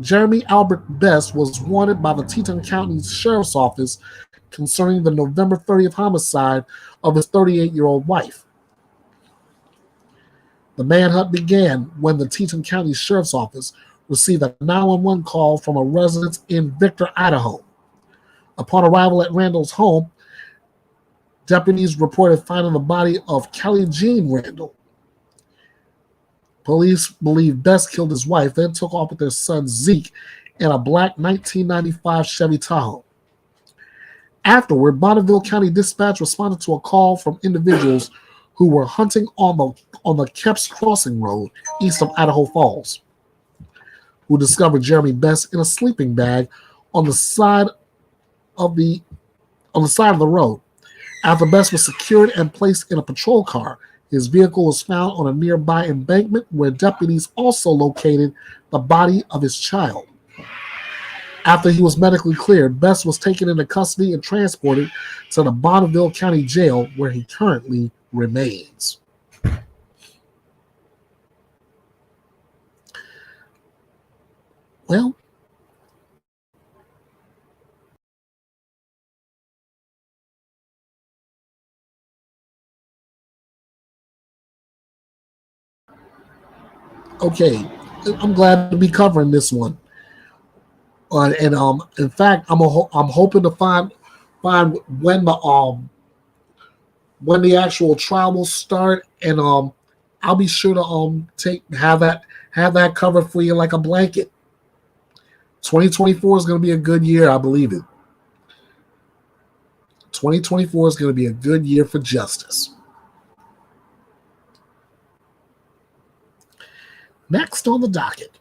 Jeremy Albert Best was wanted by the Teton County Sheriff's Office concerning the November 30th homicide of his 38-year-old wife. The manhunt began when the Teton County Sheriff's Office received a 911 call from a resident in Victor, Idaho. Upon arrival at Randall's home, deputies reported finding the body of Kelly Jean Randall. Police believe Bess killed his wife, then took off with their son Zeke in a black 1995 Chevy Tahoe. Afterward, Bonneville County Dispatch responded to a call from individuals who were hunting on the Kepps Crossing Road east of Idaho Falls, who discovered Jeremy Bess in a sleeping bag on the side of the road. After Bess was secured and placed in a patrol car, his vehicle was found on a nearby embankment where deputies also located the body of his child. After he was medically cleared, Bess was taken into custody and transported to the Bonneville County Jail, where he currently remains. Well, okay, I'm glad to be covering this one. And in fact, I'm hoping to find when the actual trial will start, and I'll be sure to have that covered for you like a blanket. 2024 is going to be a good year, I believe it. 2024 is going to be a good year for justice. Next on the docket,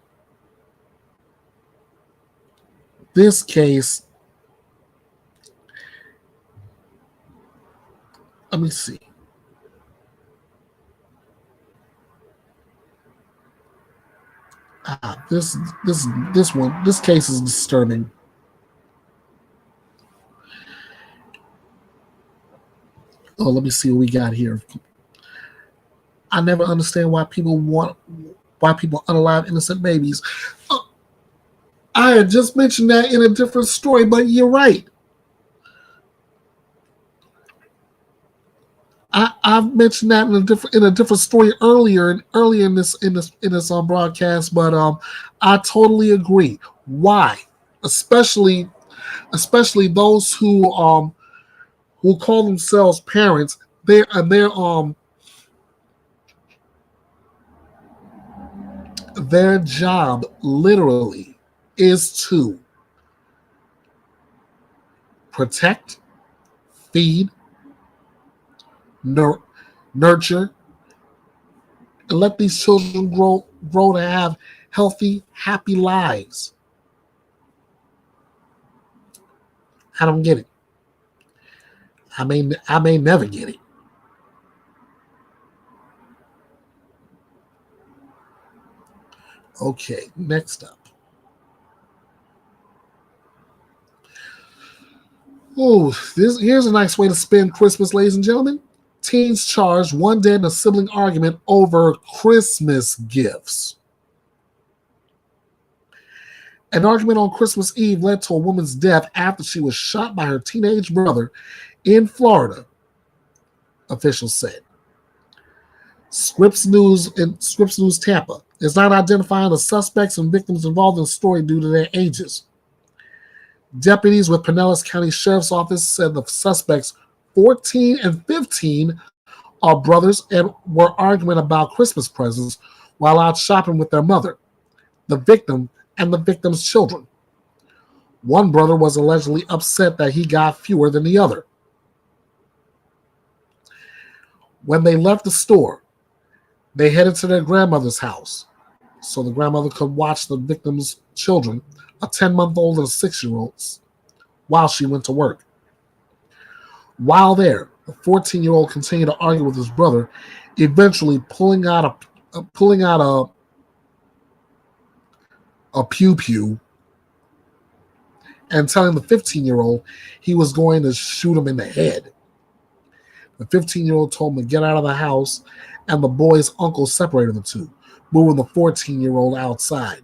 this case, let me see. This case is disturbing. Oh, let me see what we got here. I never understand why people unalive innocent babies. I had just mentioned that in a different story, but you're right. I've mentioned that in a different story earlier in this broadcast, but I totally agree. Why? Especially those who call themselves parents. Their job literally is to protect, feed, nurture, and let these children grow to have healthy, happy lives. I don't get it. I may never get it. Okay, next up. Oh, here's a nice way to spend Christmas, ladies and gentlemen. Teens charged, one dead in a sibling argument over Christmas gifts. An argument on Christmas Eve led to a woman's death after she was shot by her teenage brother in Florida, officials said. Scripps News Tampa is not identifying the suspects and victims involved in the story due to their ages. Deputies with Pinellas County Sheriff's Office said the suspects, 14 and 15, are brothers and were arguing about Christmas presents while out shopping with their mother, the victim, and the victim's children. One brother was allegedly upset that he got fewer than the other. When they left the store, they headed to their grandmother's house so the grandmother could watch the victim's children, a 10-month-old and a 6-year-old, while she went to work. While there, the 14-year-old continued to argue with his brother, eventually pulling out a pew and telling the 15-year-old he was going to shoot him in the head. The 15-year-old told him to get out of the house, and the boy's uncle separated the two, moving the 14-year-old outside.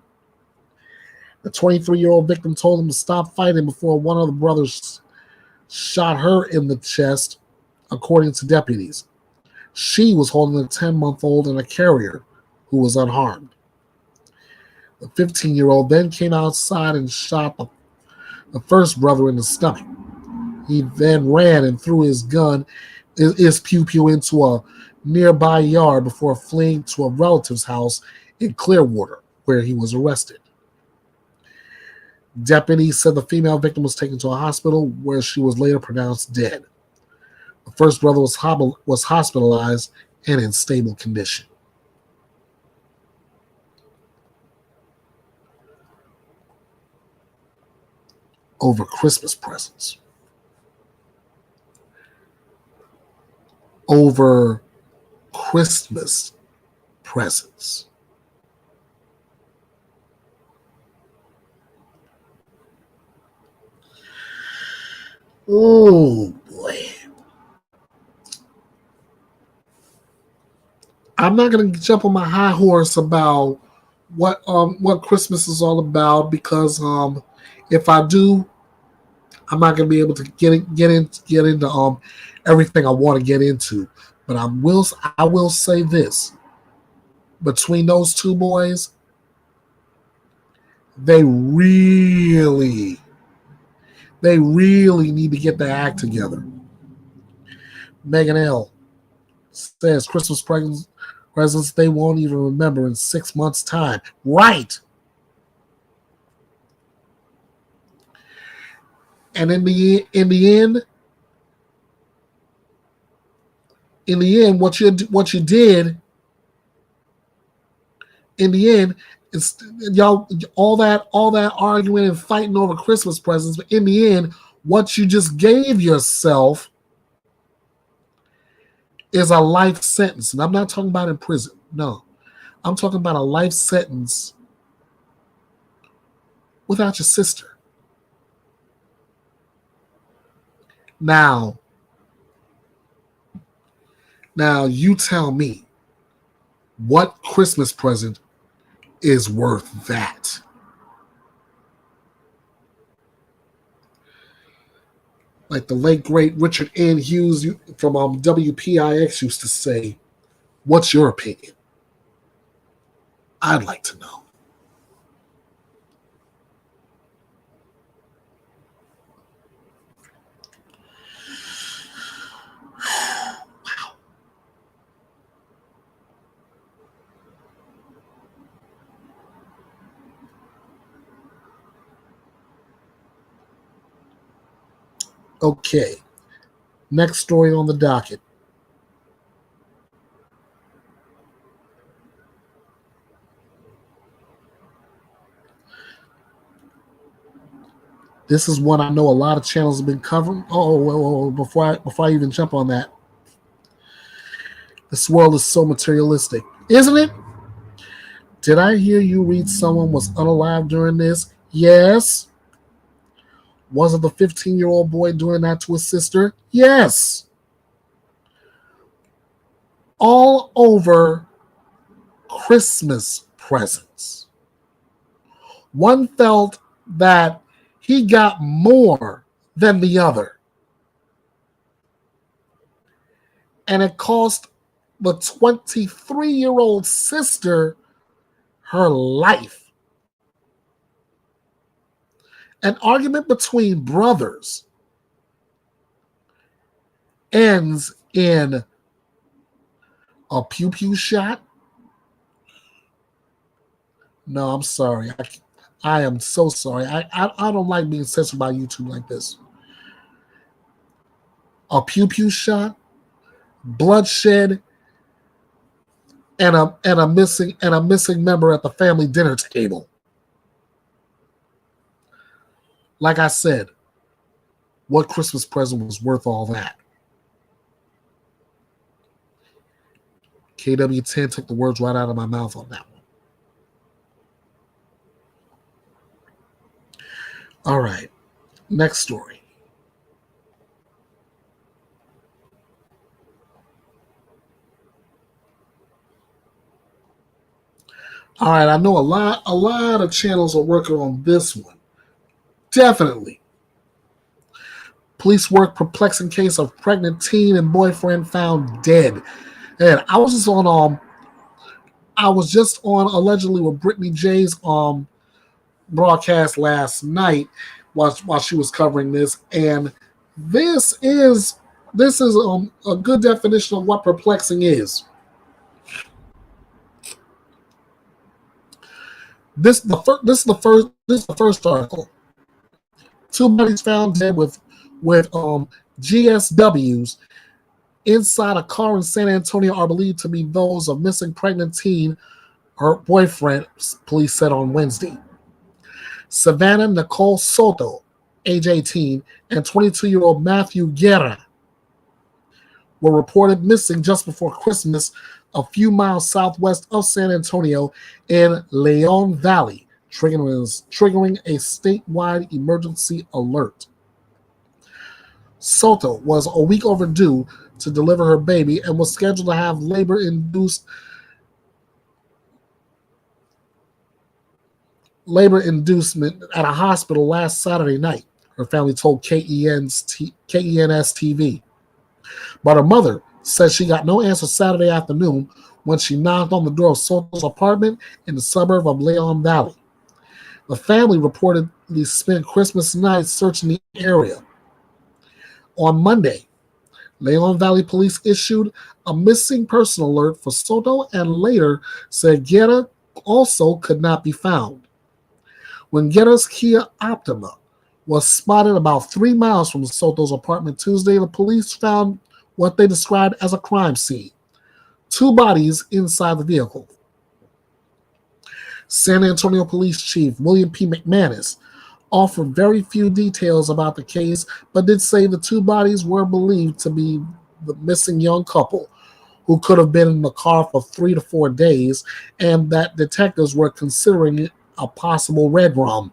The 23-year-old victim told him to stop fighting before one of the brothers shot her in the chest, according to deputies. She was holding a 10-month-old in a carrier who was unharmed. The 15-year-old then came outside and shot the first brother in the stomach. He then ran and threw his pew-pew into a nearby yard before fleeing to a relative's house in Clearwater, where he was arrested. Deputies said the female victim was taken to a hospital where she was later pronounced dead. The first brother was hospitalized and in stable condition. Over Christmas presents. Over Christmas presents. Oh boy. I'm not going to jump on my high horse about what Christmas is all about, because if I do, I'm not going to be able to get into everything I want to get into. But I will say this: between those two boys, they really need to get their act together. Megan L. says Christmas presents they won't even remember in 6 months' time. Right. And in the end, what you did in the end is y'all all that arguing and fighting over Christmas presents, but in the end, what you just gave yourself is a life sentence. And I'm not talking about in prison. No. I'm talking about a life sentence without your sister. Now you tell me what Christmas present is worth that. Like the late great Richard N. Hughes from WPIX used to say, "What's your opinion?" I'd like to know. Wow. Okay. Next story on the docket. This is one I know a lot of channels have been covering. Before I even jump on that, this world is so materialistic, isn't it? Did I hear you read someone was unalive during this? Yes. Wasn't the 15-year-old boy doing that to his sister? Yes. All over Christmas presents. One felt that he got more than the other. And it cost the 23-year-old sister her life. An argument between brothers ends in a pew-pew shot. No, I'm sorry. I am so sorry. I don't like being censored by YouTube like this. A pew-pew shot, bloodshed, and a missing member at the family dinner table. Like I said, what Christmas present was worth all that? KW10 took the words right out of my mouth on that one. All right, next story. All right, I know a lot of channels are working on this one. Definitely. Police work perplexing case of pregnant teen and boyfriend found dead. And I was just on allegedly with Brittany J's broadcast last night while she was covering this, and this is a good definition of what perplexing is. This is the first article. Two bodies found dead with GSWs inside a car in San Antonio are believed to be those of missing pregnant teen, her boyfriend, police said on Wednesday. Savannah Nicole Soto, age 18, and 22-year-old Matthew Guerra were reported missing just before Christmas a few miles southwest of San Antonio in Leon Valley, triggering a statewide emergency alert. Soto was a week overdue to deliver her baby and was scheduled to have labor inducement at a hospital last Saturday night, her family told KENS TV. But her mother says she got no answer Saturday afternoon when she knocked on the door of Soto's apartment in the suburb of Leon Valley. The family reportedly spent Christmas night searching the area. On Monday, Leon Valley police issued a missing person alert for Soto and later said Guerra also could not be found. When Guerra's Kia Optima was spotted about 3 miles from Soto's apartment Tuesday, the police found what they described as a crime scene. 2 bodies inside the vehicle. San Antonio Police Chief William P. McManus offered very few details about the case, but did say the 2 bodies were believed to be the missing young couple who could have been in the car for 3 to 4 days, and that detectives were considering it a possible red rum.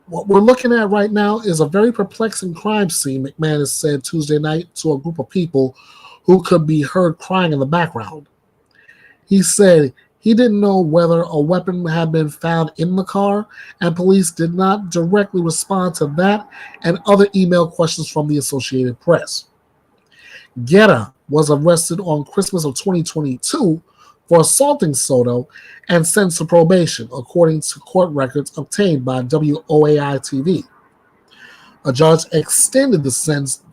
What we're looking at right now is a very perplexing crime scene, McManus said Tuesday night to a group of people who could be heard crying in the background. He said he didn't know whether a weapon had been found in the car, and police did not directly respond to that and other email questions from the Associated Press. Guerra was arrested on Christmas of 2022 for assaulting Soto and sentenced to probation, according to court records obtained by WOAI-TV. A judge extended the sentence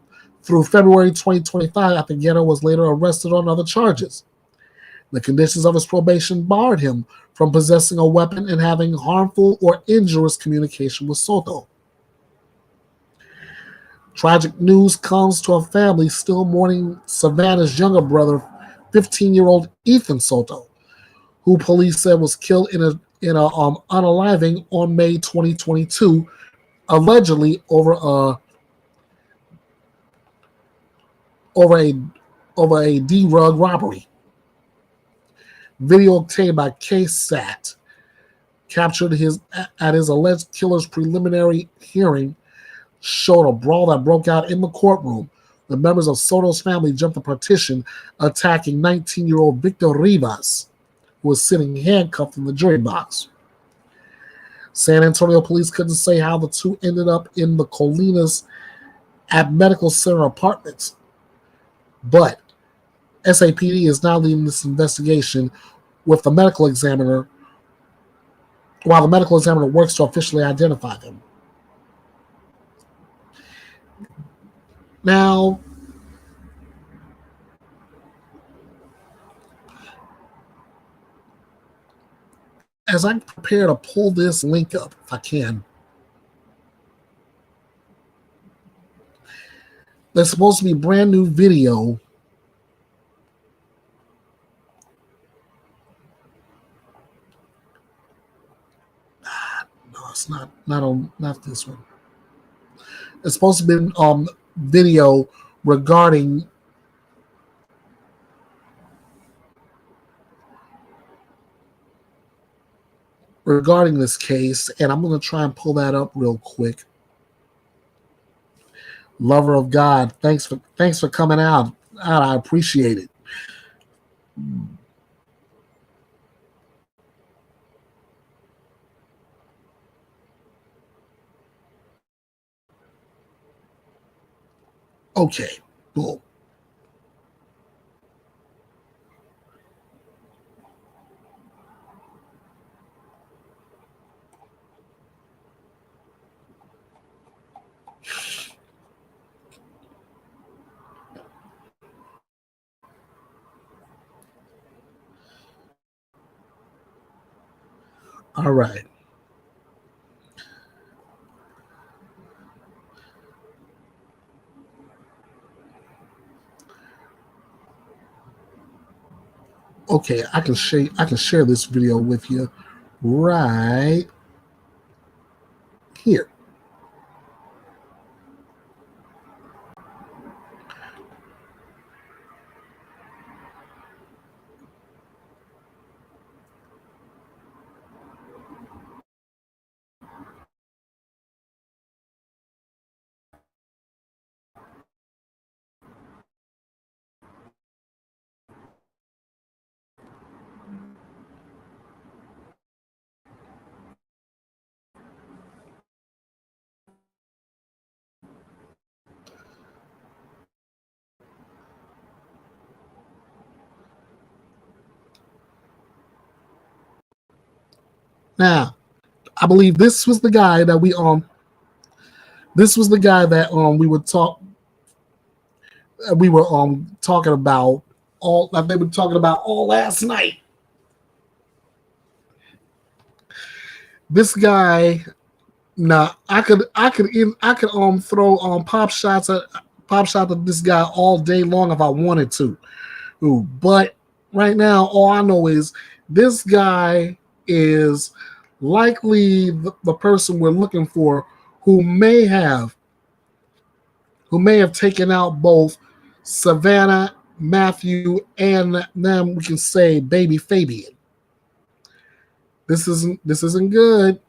through February 2025 after Guerra was later arrested on other charges. The conditions of his probation barred him from possessing a weapon and having harmful or injurious communication with Soto. Tragic news comes to a family still mourning Savannah's younger brother, 15-year-old Ethan Soto, who police said was killed in a unaliving on May 2022, allegedly over a D-rug robbery. Video obtained by KSAT captured at his alleged killer's preliminary hearing showed a brawl that broke out in the courtroom. The members of Soto's family jumped the partition, attacking 19-year-old Victor Rivas, who was sitting handcuffed in the jury box. San Antonio police couldn't say how the two ended up in the Colinas at Medical Center apartments, but SAPD is now leading this investigation with the medical examiner, while the medical examiner works to officially identify them. Now, as I prepare to pull this link up, if I can, there's supposed to be brand new video it's not this one. It's supposed to be video regarding this case, and I'm going to try and pull that up real quick. Lover of God, thanks for coming out. I appreciate it. Okay, boom. All right. Okay, I can share this video with you right here. Now, I believe this was the guy that we were talking about all that they were talking about all last night. This guy, now I could throw pop shots at this guy all day long if I wanted to. But right now, all I know is this guy is likely the person we're looking for who may have taken out both Savannah, Matthew, and then we can say baby Fabian. This isn't good.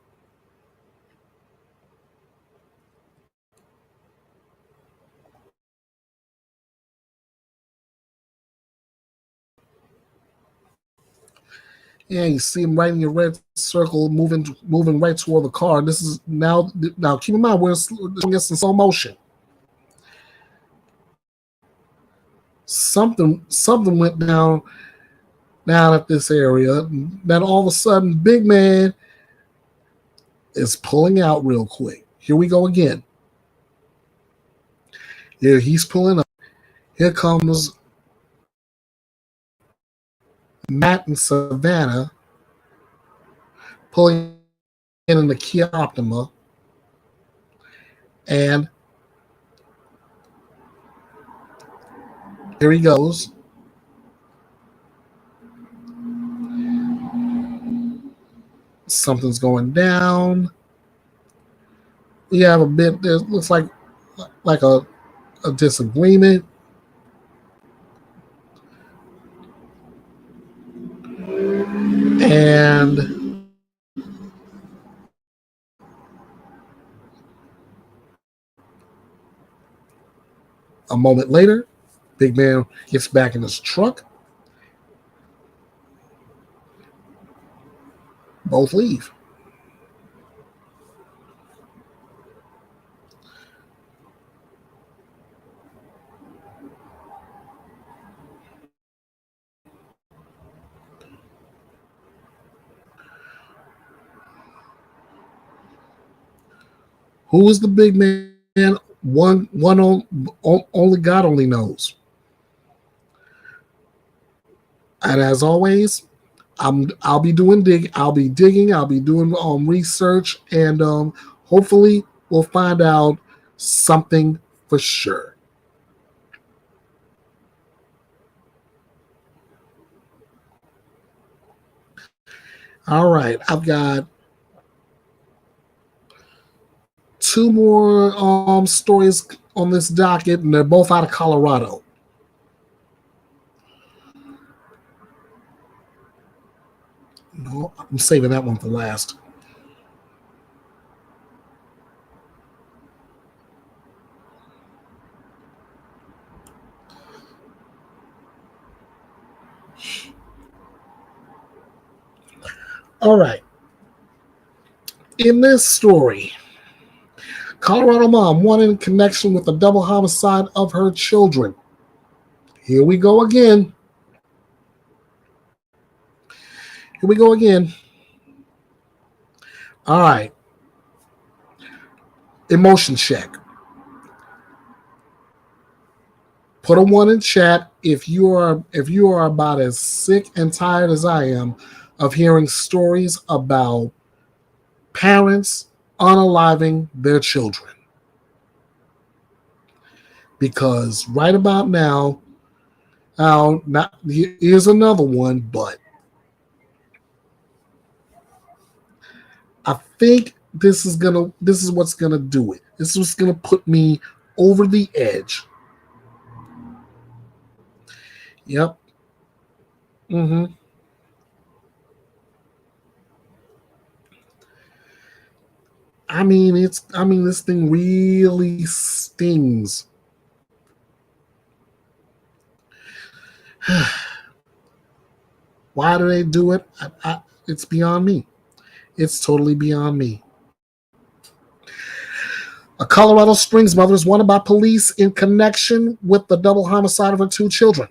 Yeah, you see him right in your red circle, moving right toward the car. This is now. Keep in mind we're in slow motion. Something went down at this area. Then all of a sudden, big man is pulling out real quick. Here we go again. Here he's pulling up. Here comes Matt and Savannah pulling in the Kia Optima, and here he goes. Something's going down. We have a bit. There looks like a disagreement. And a moment later, big man gets back in his truck. Both leave. Who is the big man? Only God only knows. And as always, I'll be digging. I'll be doing research, and hopefully we'll find out something for sure. All right, I've got two more stories on this docket, and they're both out of Colorado. No, I'm saving that one for last. All right. In this story, Colorado mom wanted in connection with the double homicide of her children. Here we go again. All right. Emotion check. Put a 1 in chat if you are about as sick and tired as I am of hearing stories about parents unaliving their children. Because right about now, here's another one, but I think this is what's gonna do it. This is what's gonna put me over the edge. Yep. I mean, this thing really stings. Why do they do it? It's beyond me. It's totally beyond me. A Colorado Springs mother is wanted by police in connection with the double homicide of her two children.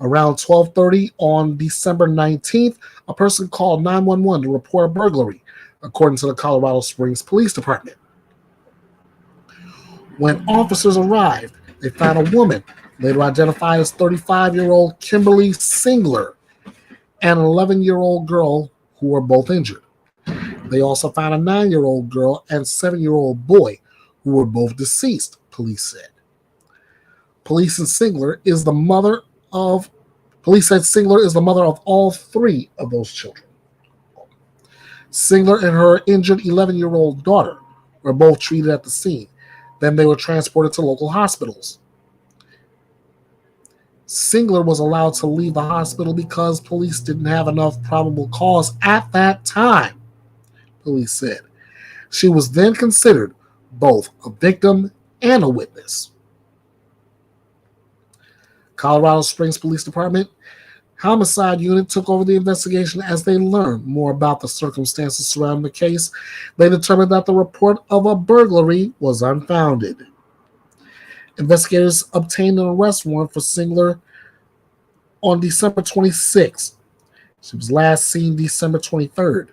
Around 12:30 on December 19th, a person called 911 to report a burglary, according to the Colorado Springs Police Department. When officers arrived, they found a woman, later identified as 35-year-old Kimberly Singler, and an 11-year-old girl who were both injured. They also found a 9-year-old girl and 7-year-old boy who were both deceased, police said. Police said Singler is the mother of all three of those children. Singler and her injured 11-year-old daughter were both treated at the scene. Then they were transported to local hospitals. Singler was allowed to leave the hospital because police didn't have enough probable cause at that time, police said. She was then considered both a victim and a witness. Colorado Springs Police Department Homicide Unit took over the investigation as they learned more about the circumstances surrounding the case. They determined that the report of a burglary was unfounded. Investigators obtained an arrest warrant for Singler on December 26th. She was last seen December 23rd.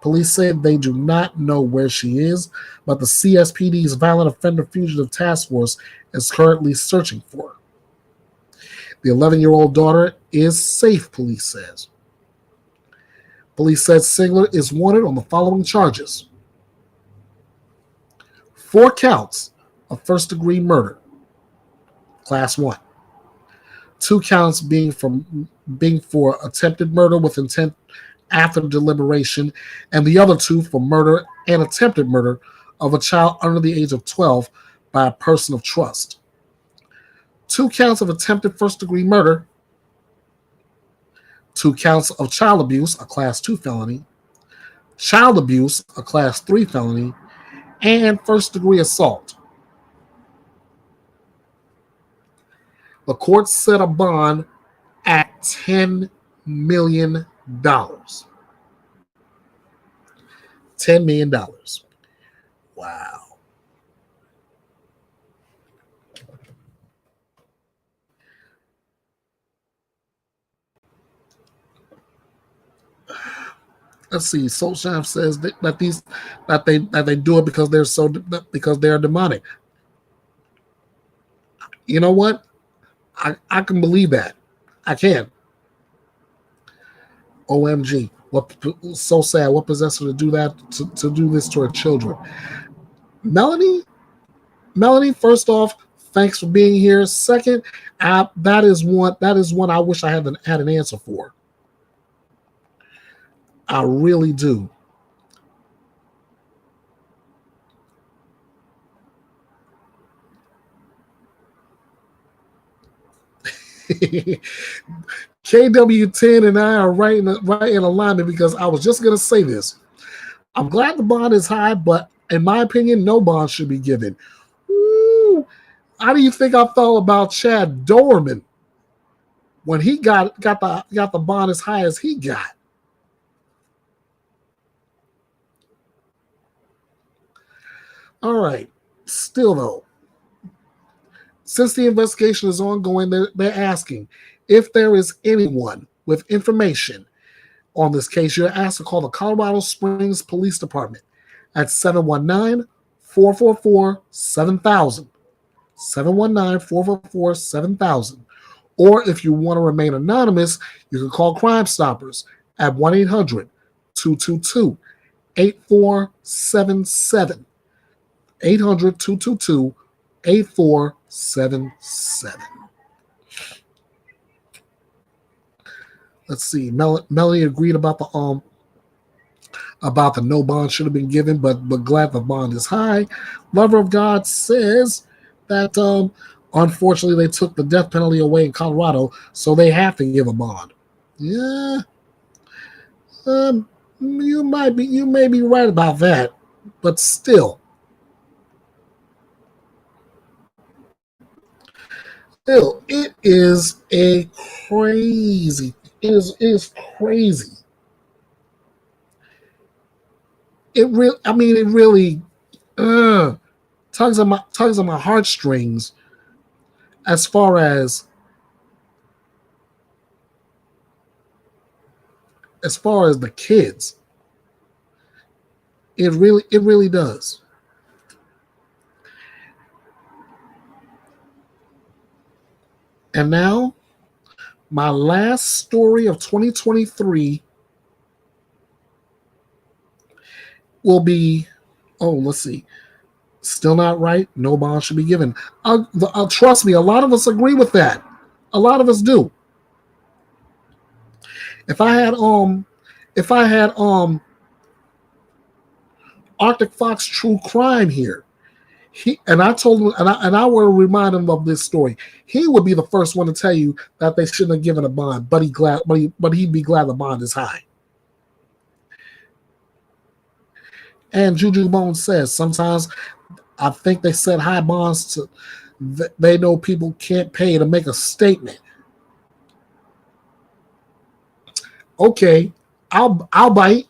Police said they do not know where she is, but the CSPD's Violent Offender Fugitive Task Force is currently searching for her. The 11-year-old daughter is safe, police says. Police said Singler is wanted on the following charges: 4 counts of first-degree murder, class 1. 2 counts being for attempted murder with intent after deliberation, and the other 2 for murder and attempted murder of a child under the age of 12 by a person of trust. 2 counts of attempted first-degree murder, 2 counts of child abuse, a class 2 felony, child abuse, a class 3 felony, and first-degree assault. The court set a bond at $10 million. $10 million. Wow. Let's see. Soul Chef says that they do it because they're demonic. You know what? I can believe that. I can. OMG. What so sad. What possessed her to do that, to do this to her children? Melanie, first off, thanks for being here. Second, that is one I wish I had an answer for. I really do. KW10 and I are right in alignment, because I was just going to say this. I'm glad the bond is high, but in my opinion, no bond should be given. Ooh, how do you think I felt about Chad Dorman when he got the bond as high as he got? All right. Still though, since the investigation is ongoing, they're asking if there is anyone with information on this case. You're asked to call the Colorado Springs Police Department at 719-444-7000. 719-444-7000. Or if you want to remain anonymous, you can call Crime Stoppers at 1-800-222-8969. 8477. 800-222-8477. Let's see. Melanie agreed about the no bond should have been given, but glad the bond is high. Lover of God says that unfortunately they took the death penalty away in Colorado, so they have to give a bond. Yeah. You may be right about that, but still. It is a crazy. It is crazy. It really tugs on my heartstrings as far as the kids. It really does. And now, my last story of 2023 will be, let's see. Still not right. No bond should be given. Trust me, a lot of us agree with that. A lot of us do. If I had Arctic Fox True Crime here, I told him, and I will remind him of this story. He would be the first one to tell you that they shouldn't have given a bond, but he'd be glad the bond is high. And Juju Bones says sometimes I think they set high bonds to they know people can't pay to make a statement. Okay, I'll bite.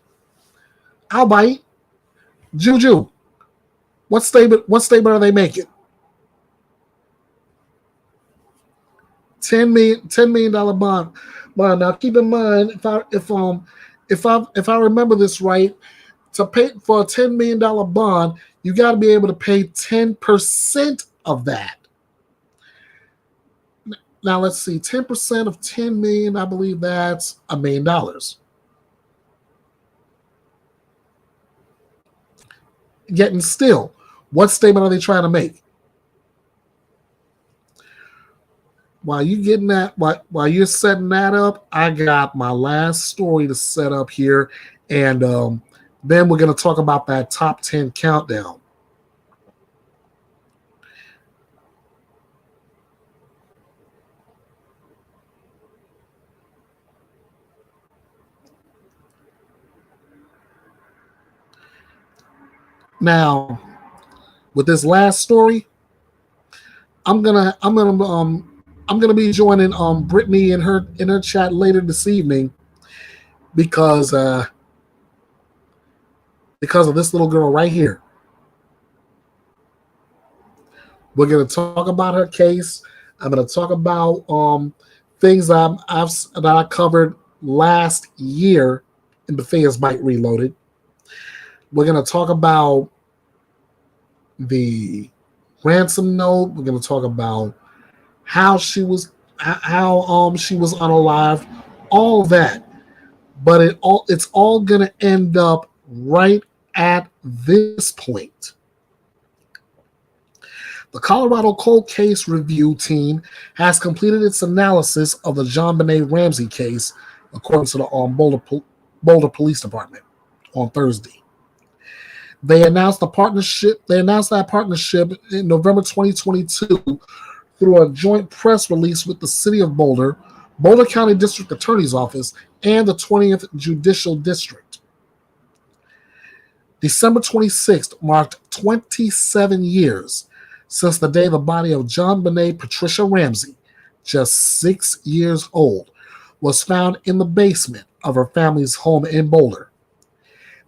Juju, what statement are they making? $10 million bond. But now keep in mind, if I remember this right, to pay for a $10 million bond, you got to be able to pay 10% of that. Now let's see, 10% of 10 million, I believe that's $1 million. Yet and still, what statement are they trying to make? While you're setting that up, I got my last story to set up here, and then we're going to talk about that top 10 countdown. Now, with this last story, I'm gonna be joining Brittany in her chat later this evening because of this little girl right here. We're gonna talk about her case. I'm gonna talk about things that I covered last year in Bethea'S Byte Reloaded. We're gonna talk about the ransom note. We're going to talk about how she was unalived, all that. But it's all going to end up right at this point. The Colorado Cold Case Review team has completed its analysis of the JonBenet Ramsey case, according to the Boulder Police Department on Thursday. They announced that partnership in November 2022 through a joint press release with the City of Boulder, Boulder County District Attorney's Office, and the 20th Judicial District. December 26th marked 27 years since the day the body of JonBenet Patricia Ramsey, just 6 years old, was found in the basement of her family's home in Boulder.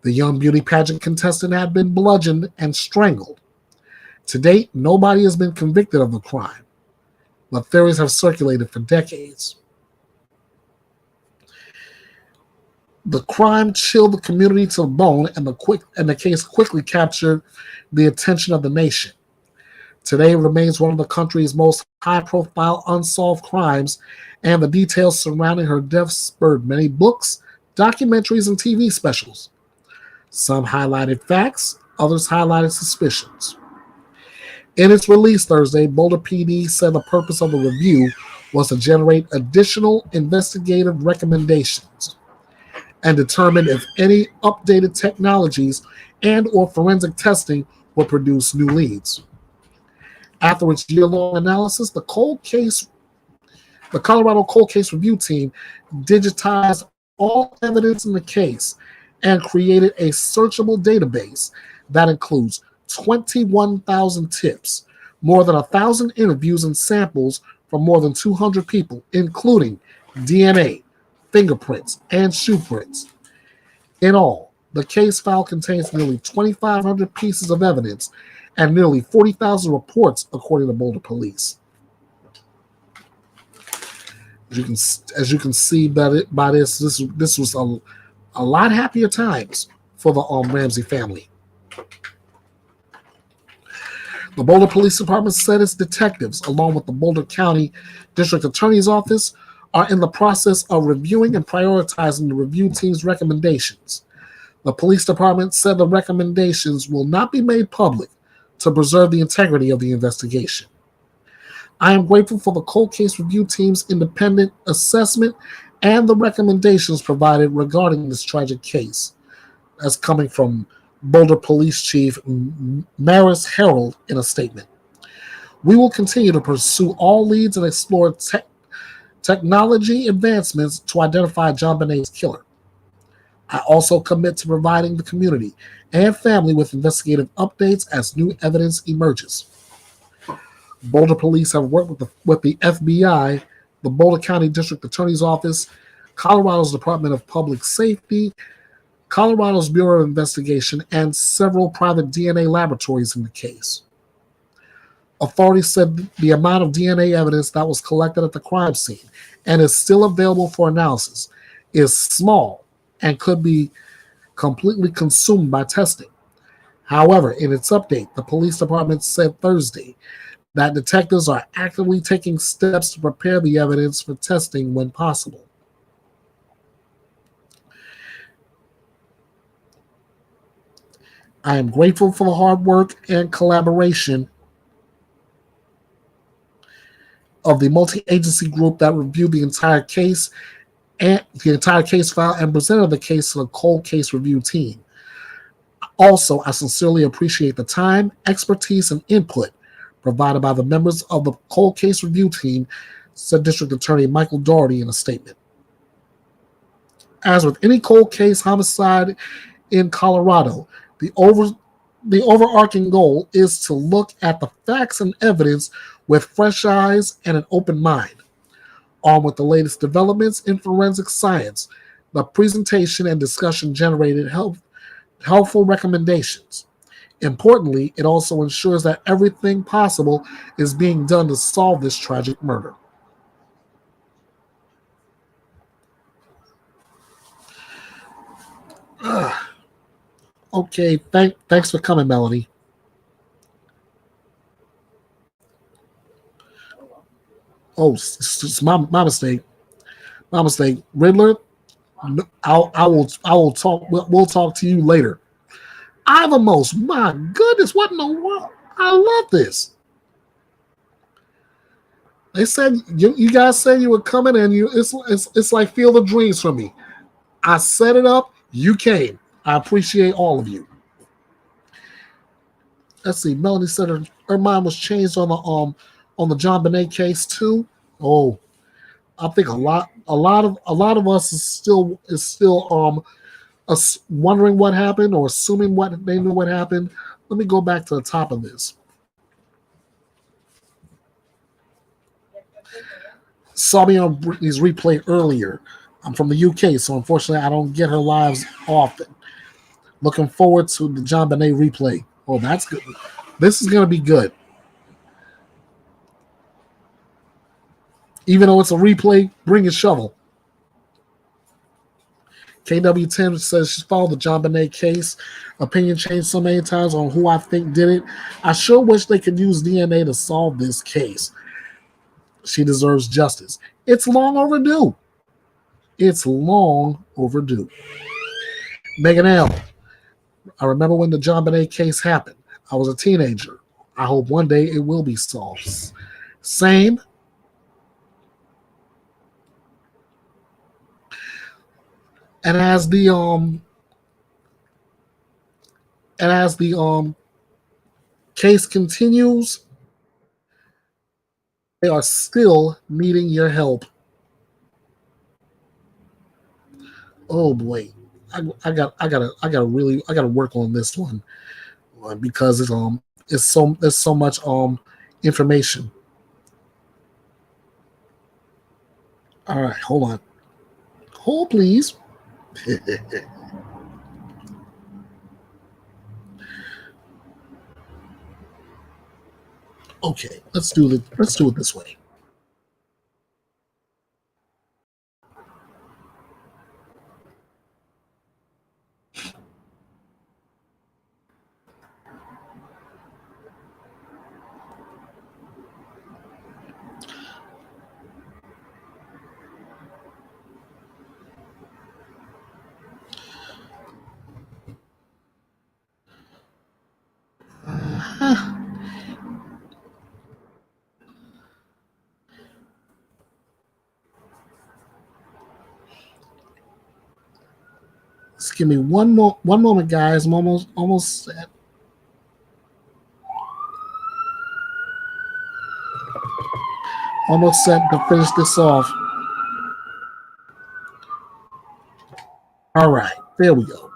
The young beauty pageant contestant had been bludgeoned and strangled. To date, nobody has been convicted of the crime, but theories have circulated for decades. The crime chilled the community to the bone, and the case quickly captured the attention of the nation. Today it remains one of the country's most high-profile unsolved crimes, and the details surrounding her death spurred many books, documentaries, and TV specials. Some highlighted facts, others highlighted suspicions. In its release Thursday, Boulder PD said the purpose of the review was to generate additional investigative recommendations and determine if any updated technologies and or forensic testing would produce new leads. After its year-long analysis, the Colorado Cold Case Review Team digitized all evidence in the case and created a searchable database that includes 21,000 tips, more than 1,000 interviews and samples from more than 200 people, including DNA, fingerprints, and shoe prints. In all, the case file contains nearly 2,500 pieces of evidence and nearly 40,000 reports, according to Boulder Police. As you can see by this was a lot happier times for the Ramsey family. The Boulder Police Department said its detectives, along with the Boulder County District Attorney's Office, are in the process of reviewing and prioritizing the review team's recommendations. The police department said the recommendations will not be made public to preserve the integrity of the investigation. I am grateful for the Cold Case Review Team's independent assessment and the recommendations provided regarding this tragic case. That's coming from Boulder Police Chief Maris Harold in a statement. We will continue to pursue all leads and explore technology advancements to identify JonBenét's killer. I also commit to providing the community and family with investigative updates as new evidence emerges. Boulder Police have worked with the FBI, the Boulder County District Attorney's Office, Colorado's Department of Public Safety, Colorado's Bureau of Investigation, and several private DNA laboratories in the case. Authorities said the amount of DNA evidence that was collected at the crime scene and is still available for analysis is small and could be completely consumed by testing. However, in its update, the police department said Thursday that detectives are actively taking steps to prepare the evidence for testing when possible. I am grateful for the hard work and collaboration of the multi-agency group that reviewed the entire case file and presented the case to the Cold Case Review Team. Also, I sincerely appreciate the time, expertise, and input provided by the members of the Cold Case Review Team, said District Attorney Michael Doherty in a statement. As with any cold case homicide in Colorado, the overarching goal is to look at the facts and evidence with fresh eyes and an open mind. Armed with the latest developments in forensic science, the presentation and discussion generated helpful recommendations. Importantly, it also ensures that everything possible is being done to solve this tragic murder. Okay, thanks for coming, Melanie. Oh, it's my mistake. My mistake. Riddler, I will talk. We'll talk to you later. Ivamos, my goodness, what in the world? I love this. They said you guys said you were coming, and it's like Field of Dreams for me. I set it up. You came. I appreciate all of you. Let's see. Melanie said her mind was changed on the JonBenét case too. Oh, I think a lot of us is still wondering what happened or assuming what they knew what happened. Let me go back to the top of this. Saw me on Brittany's replay earlier. I'm from the UK, so unfortunately I don't get her lives often. Looking forward to the JonBenét replay. Oh, that's good. This is going to be good. Even though it's a replay, bring a shovel. KW10 says she followed the JonBenét case. Opinion changed so many times on who I think did it. I sure wish they could use DNA to solve this case. She deserves justice. It's long overdue. It's long overdue. Megan L. I remember when the JonBenet case happened. I was a teenager. I hope one day it will be solved. Same. And as the case continues, they are still needing your help. Oh boy, I gotta work on this one because there's so much information. All right, hold on, hold please. Okay, let's do it this way. Just give me one moment, guys. I'm almost set. Almost set to finish this off. All right, there we go.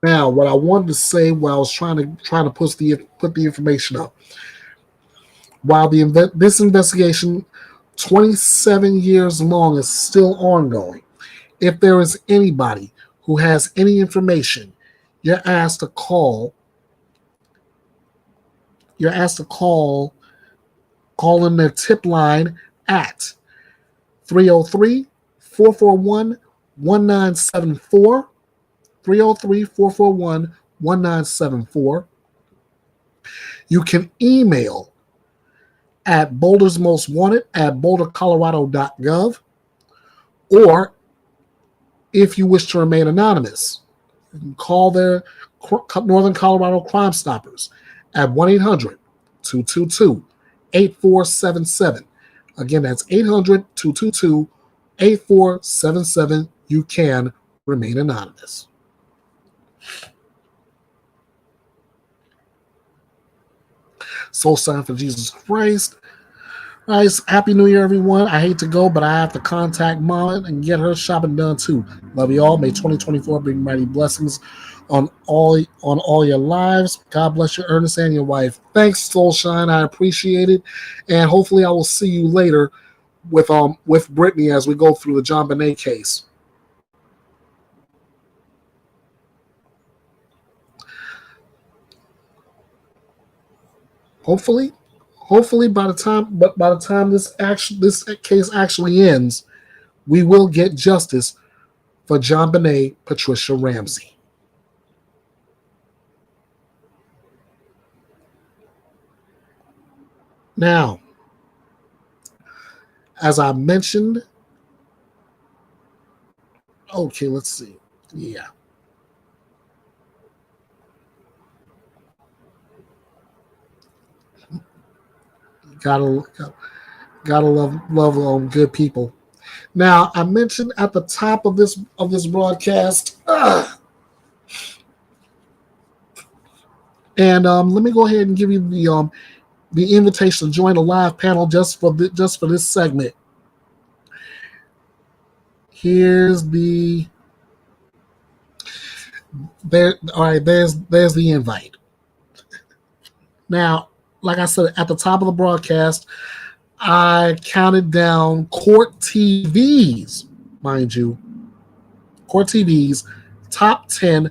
Now, what I wanted to say while I was trying to put the information up, while this investigation, 27 years long, is still ongoing. If there is anybody who has any information, you're asked to call. You're asked to call in their tip line at 303-441-1974. 303-441-1974. You can email at bouldersmostwanted@bouldercolorado.gov, or if you wish to remain anonymous, you can call their Northern Colorado Crime Stoppers at 1-800-222-8477. Again, that's 800-222-8477. You can remain anonymous. Soul sign for Jesus Christ. Guys, Happy New Year, everyone. I hate to go, but I have to contact Mom and get her shopping done too. Love you all. May 2024 bring mighty blessings on all your lives. God bless you, Ernest, and your wife. Thanks, Soulshine. I appreciate it. And hopefully I will see you later with Brittany as we go through the JonBenet case. Hopefully by the time this case actually ends, we will get justice for JonBenet Patricia Ramsey. Now, as I mentioned, okay, let's see. Yeah. Gotta love good people. Now, I mentioned at the top of this broadcast, and let me go ahead and give you the invitation to join the live panel just for this segment. Here's the there. All right, there's the invite. Now, like I said at the top of the broadcast, I counted down Court TV's, mind you, Court TV's top 10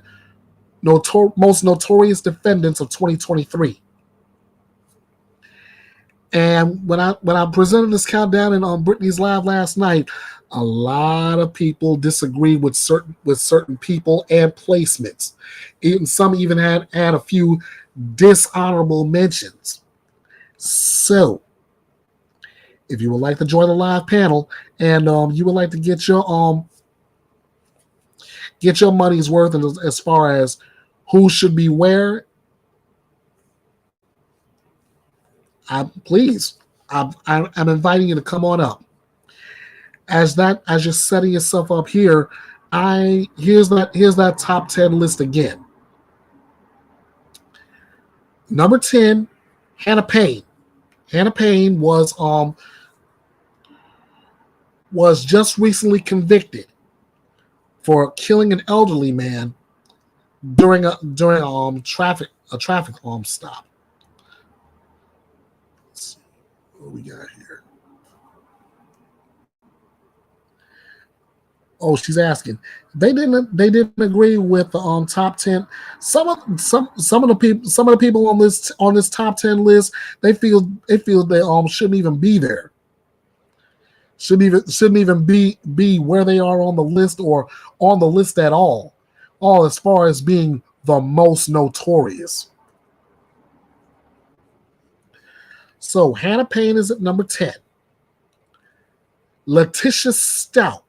most notorious defendants of 2023. And when I presented this countdown on Brittany's Live last night, a lot of people disagreed with certain people and placements. Some even had a few dishonorable mentions. So, if you would like to join the live panel and you would like to get your money's worth, and as far as who should be where. Please, I'm inviting you to come on up. As you're setting yourself up here, here's that top 10 list again. Number 10, Hannah Payne. Hannah Payne was just recently convicted for killing an elderly man during a traffic stop. Let's see what we got here. Oh, she's asking. They didn't agree with the top 10. Some of the people on this top 10 list, they feel they shouldn't even be there. Shouldn't even be where they are on the list or on the list at all as far as being the most notorious. So Hannah Payne is at number 10. Letitia Stout,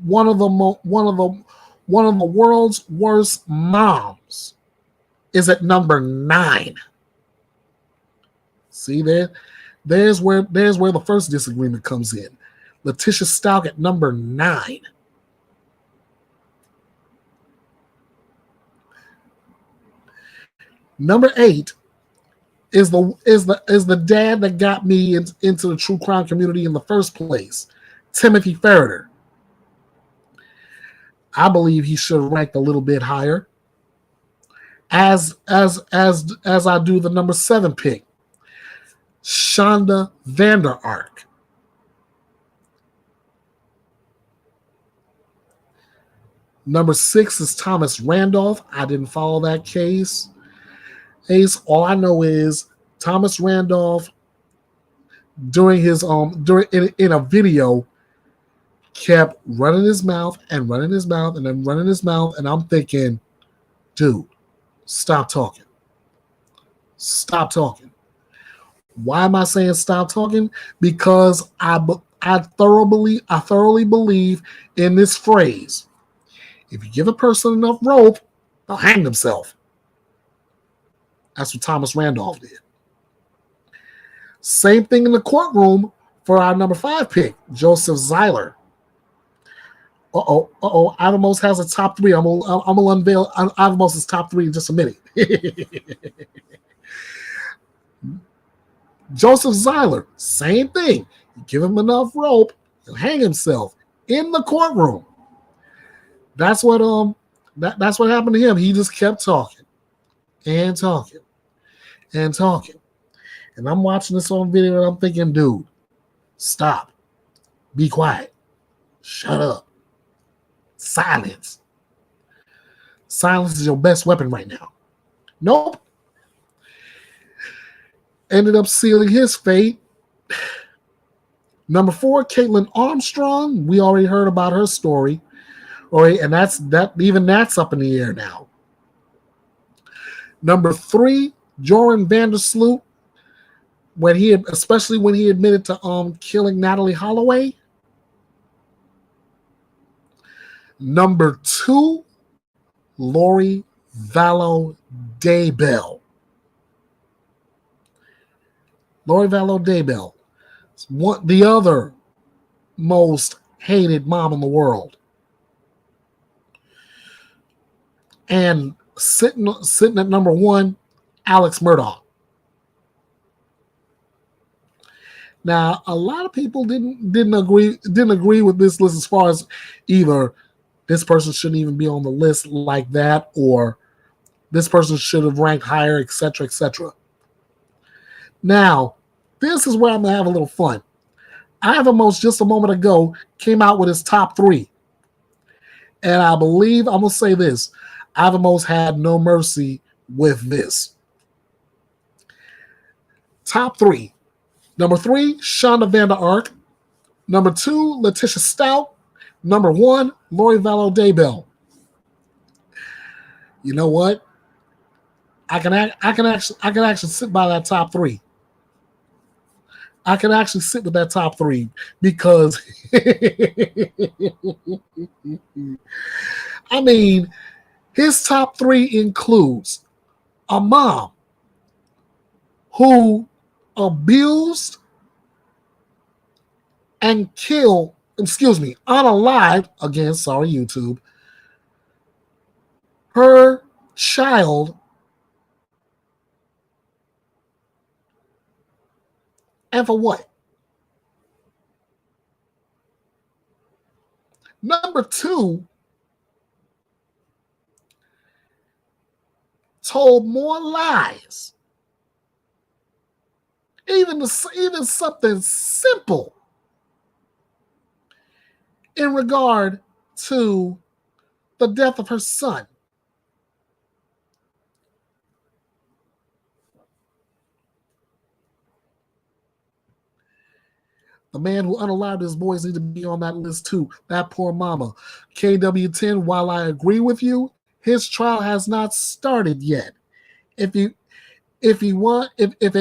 one of the world's worst moms, is at number 9. See there? There's where the first disagreement comes in. Letitia Stout at number 9. Number 8 is the dad that got me into the true crime community in the first place, Timothy Ferreter. I believe he should have ranked a little bit higher. As I do the number 7 pick, Shonda Vander Ark. Number 6 is Thomas Randolph. I didn't follow that case. All I know is Thomas Randolph during his in a video kept running his mouth and running his mouth and then running his mouth, and I'm thinking, dude, stop talking. Stop talking. Why am I saying stop talking? Because I thoroughly believe in this phrase. If you give a person enough rope, they'll hang themselves. That's what Thomas Randolph did. Same thing in the courtroom for our number 5 pick, Joseph Zeiler. Avamos has a top 3. I'm gonna unveil Avamos' top 3 in just a minute. Joseph Zeiler, same thing. You give him enough rope, he'll hang himself in the courtroom. That's what happened to him. He just kept talking and talking and talking. And I'm watching this on video and I'm thinking, dude, stop. Be quiet. Shut up. Silence. Silence is your best weapon right now. Nope. Ended up sealing his fate. Number 4, Kaitlin Armstrong. We already heard about her story. And that's up in the air now. Number 3, Joran Vandersloot, especially when he admitted to killing Natalie Holloway. Number 2, Lori Vallow Daybell. Lori Vallow Daybell, the other most hated mom in the world. And sitting at number 1, Alex Murdaugh. Now, a lot of people didn't agree with this list as far as either this person shouldn't even be on the list like that, or this person should have ranked higher, etc., etc. Now, this is where I'm gonna have a little fun. Avamos just a moment ago came out with his top 3, and I believe I'm gonna say this: Avamos had no mercy with this. Top 3. Number 3, Shonda Vander Ark. Number 2, Letitia Stout. Number 1, Lori Vallow Daybell. You know what? I can actually sit by that top 3. I can actually sit with that top 3 because I mean, His top 3 includes a mom who abused and killed, unalived, again, sorry, YouTube, her child and for what? Number 2, told more lies. Even something simple in regard to the death of her son. The man who unalived his boys need to be on that list too. That poor mama. KW10, while I agree with you, his trial has not started yet. If it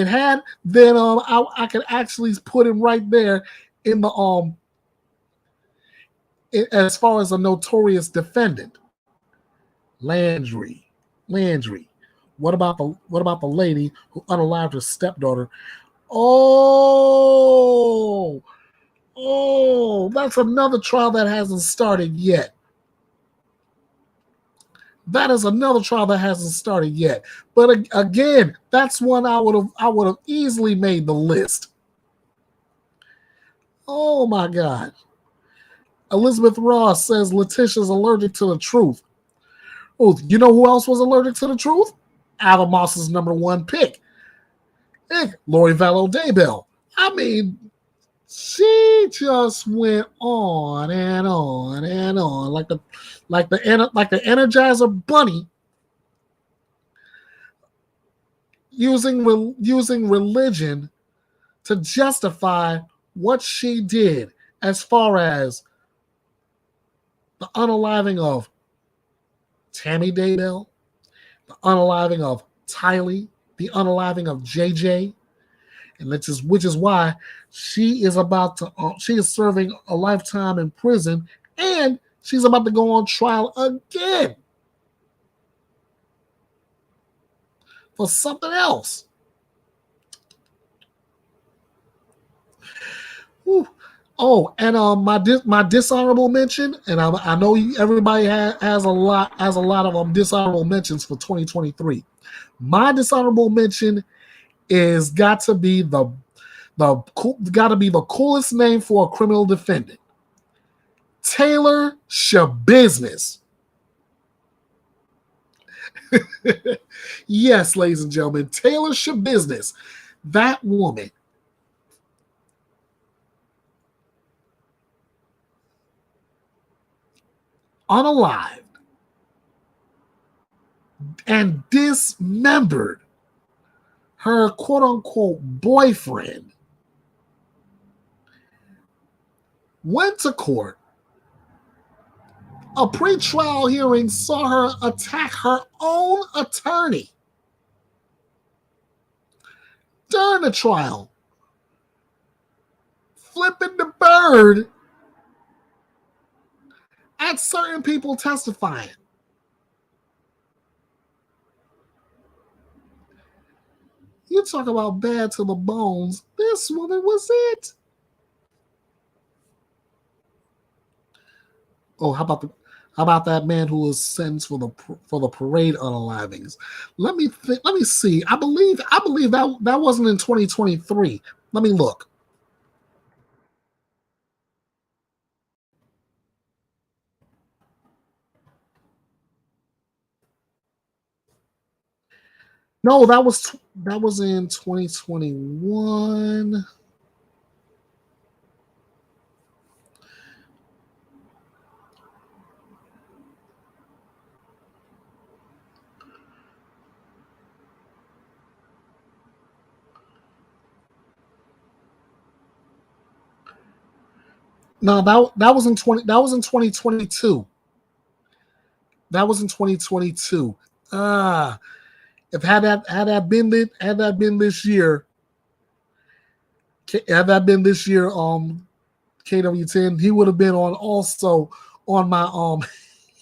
had, then I could actually put him right there in the as far as a notorious defendant. Landry. What about the lady who unalived her stepdaughter? Oh, that's another trial that hasn't started yet. That is another trial that hasn't started yet. But again, that's one I would have easily made the list. Oh my God. Elizabeth Ross says Letitia's allergic to the truth. Oh, you know who else was allergic to the truth? Ava Moss's number 1 pick. Lori Vallow Daybell. I mean, she just went on and on and on like the Energizer Bunny, using religion to justify what she did as far as the unaliving of Tammy Daybell, the unaliving of Tylee, the unaliving of JJ, and which is why she is she is serving a lifetime in prison, and she's about to go on trial again for something else. Whew. Oh, and my dishonorable mention, and I know everybody has a lot of dishonorable mentions for 2023. My dishonorable mention is got to be the coolest name for a criminal defendant, Taylor Schabusiness. Yes, ladies and gentlemen, Taylor Schabusiness. That woman. Unalived and dismembered her quote-unquote boyfriend, went to court. A pretrial hearing saw her attack her own attorney during the trial, flipping the bird at certain people testifying. You talk about bad to the bones. This woman was it. Oh, how about that man who was sentenced for the parade unalivings? Let me see. I believe that wasn't in 2023. Let me look. No, that was in 2021. No, that was in 2022. That was in 2022. If had that been this year, KW10, he would have been on also on my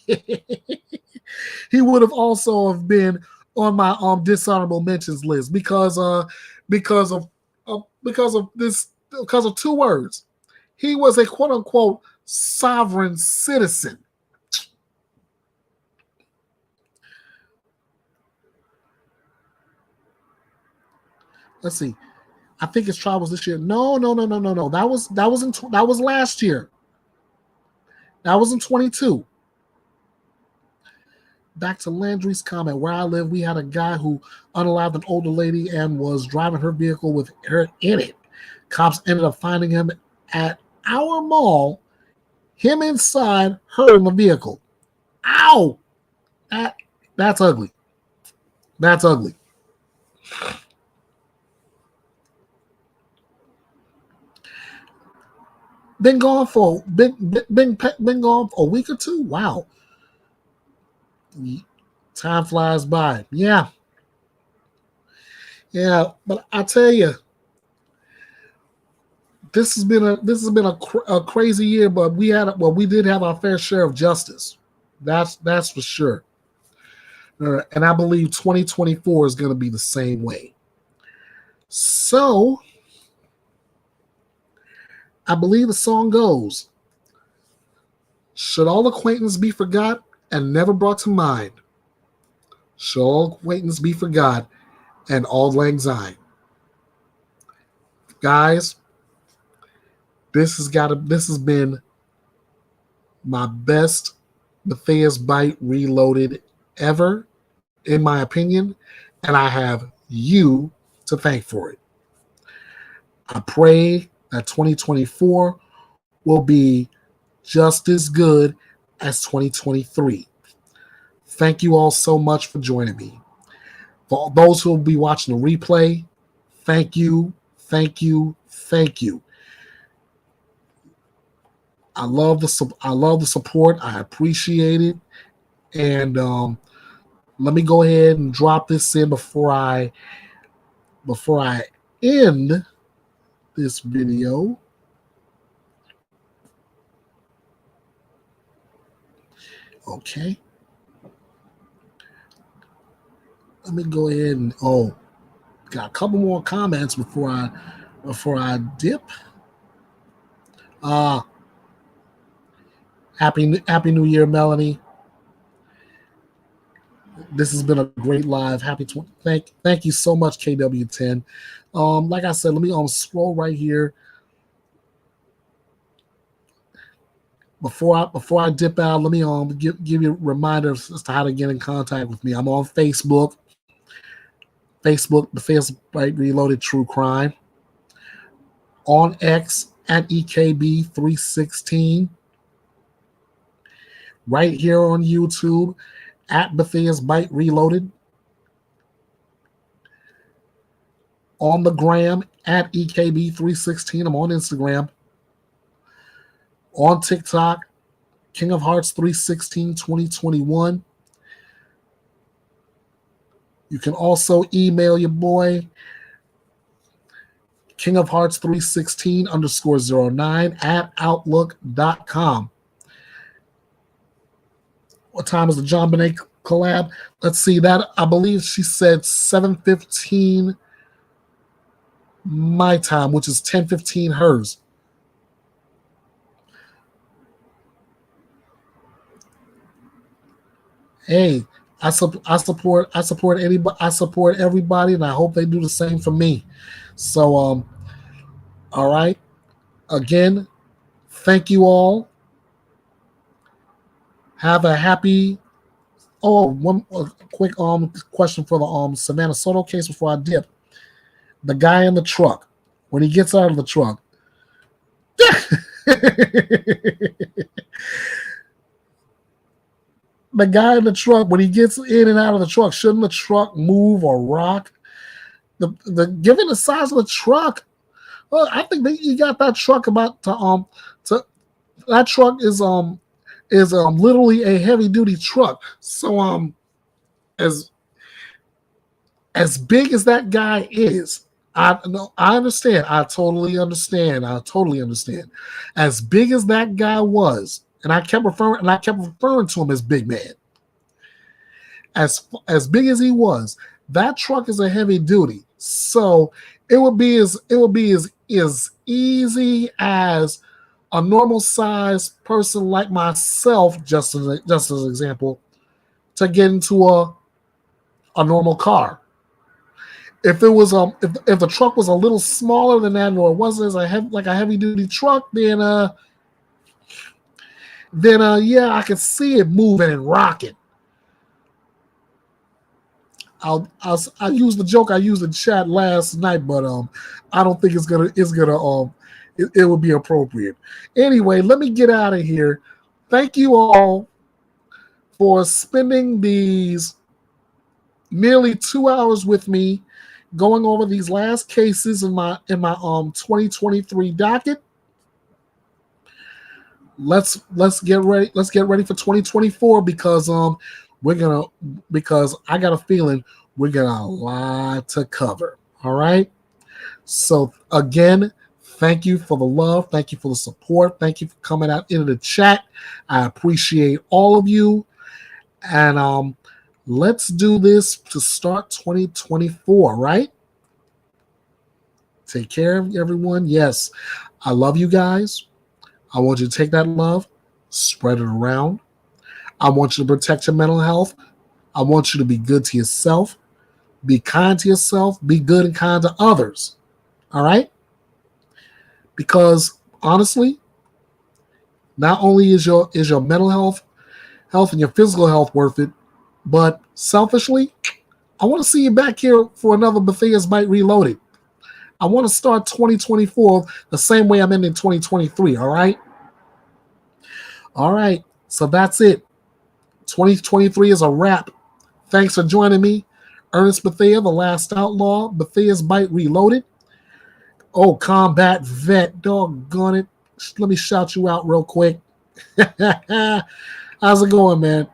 He would have also have been on my dishonorable mentions list because because of two words. He was a quote unquote sovereign citizen. Let's see. I think his trial was this year. No. That was last year. That was in 22. Back to Landry's comment. Where I live, we had a guy who unalived an older lady and was driving her vehicle with her in it. Cops ended up finding him at our mall, him inside, her in the vehicle. Ow! That's ugly. That's ugly. Been gone for a week or two. Wow. Time flies by. Yeah, but I tell you, this has been a crazy year. But we did have our fair share of justice. That's for sure. And I believe 2024 is going to be the same way. So, I believe the song goes, should all acquaintance be forgot and never brought to mind? Should all acquaintance be forgot and auld lang syne? Guys, this has been my best Bethea'S Byte Reloaded ever, in my opinion, and I have you to thank for it. I pray that 2024 will be just as good as 2023. Thank you all so much for joining me. For those who will be watching the replay, thank you. I love the support. I appreciate it. And let me go ahead and drop this in before I end this video. Okay. Let me go ahead and got a couple more comments before I dip. Happy New Year, Melanie. This has been a great live. Thank you so much, KW10. Like I said, let me scroll right here. Before I dip out, let me give you reminders as to how to get in contact with me. I'm on Facebook. Bethea'S Byte Reloaded True Crime. On X at EKB316. Right here on YouTube at Bethea'S Byte Reloaded. On the gram at EKB316. I'm on Instagram. On TikTok, King of Hearts 316 2021. You can also email your boy, kingofhearts316_09 at outlook.com. What time is the John Bonet collab? Let's see that. I believe she said 7:15 my time, which is 10:15 hers. Hey, I support anybody. I support everybody, and I hope they do the same for me. So, all right. Again, thank you all. Have a happy. One quick question for the Savannah Soto case before I dip. The guy in the truck, when he gets out of the truck. The guy in the truck, when he gets in and out of the truck, shouldn't the truck move or rock? Given the size of the truck, well, I think that you got that truck about to that truck is literally a heavy duty truck. So as big as that guy is, I understand. I totally understand. As big as that guy was, And I kept referring to him as Big Man. As big as he was, that truck is a heavy duty. So it would be as easy as a normal sized person like myself, just as an example, to get into a normal car. If it was if the truck was a little smaller than that, or it wasn't as a heavy duty truck, then yeah, I could see it moving and rocking. I used the joke I used in chat last night, but I don't think it would be appropriate. Anyway, let me get out of here. Thank you all for spending these nearly 2 hours with me, going over these last cases in my 2023 docket. Let's get ready. Let's get ready for 2024 because I got a feeling we're got a lot to cover. All right. So again, thank you for the love. Thank you for the support. Thank you for coming out into the chat. I appreciate all of you. And let's do this to start 2024, right? Take care of everyone. Yes, I love you guys. I want you to take that love, spread it around. I want you to protect your mental health. I want you to be good to yourself, be kind to yourself, be good and kind to others. All right? Because honestly, not only is your mental health and your physical health worth it, but selfishly, I want to see you back here for another Bethea'S Byte Reloaded. I want to start 2024 the same way I'm ending 2023, all right? All right, so that's it. 2023 is a wrap. Thanks for joining me. Ernest Bethea, the last outlaw, Bethea'S Byte Reloaded. Oh, combat vet, doggone it. Let me shout you out real quick. How's it going, man?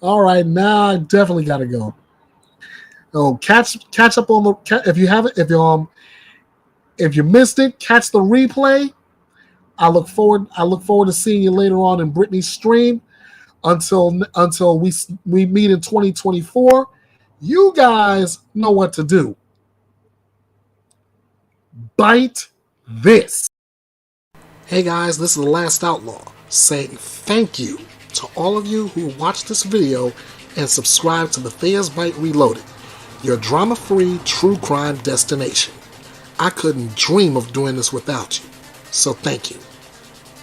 All right, now I definitely got to go. Oh, catch up on the if you missed it, catch the replay. I look forward to seeing you later on in Brittany's stream. Until we meet in 2024, you guys know what to do. Bite this. Hey guys, this is the last outlaw saying thank you to all of you who watched this video and subscribe to Bethea'S Byte Reloaded, your drama-free true crime destination. I couldn't dream of doing this without you, so thank you.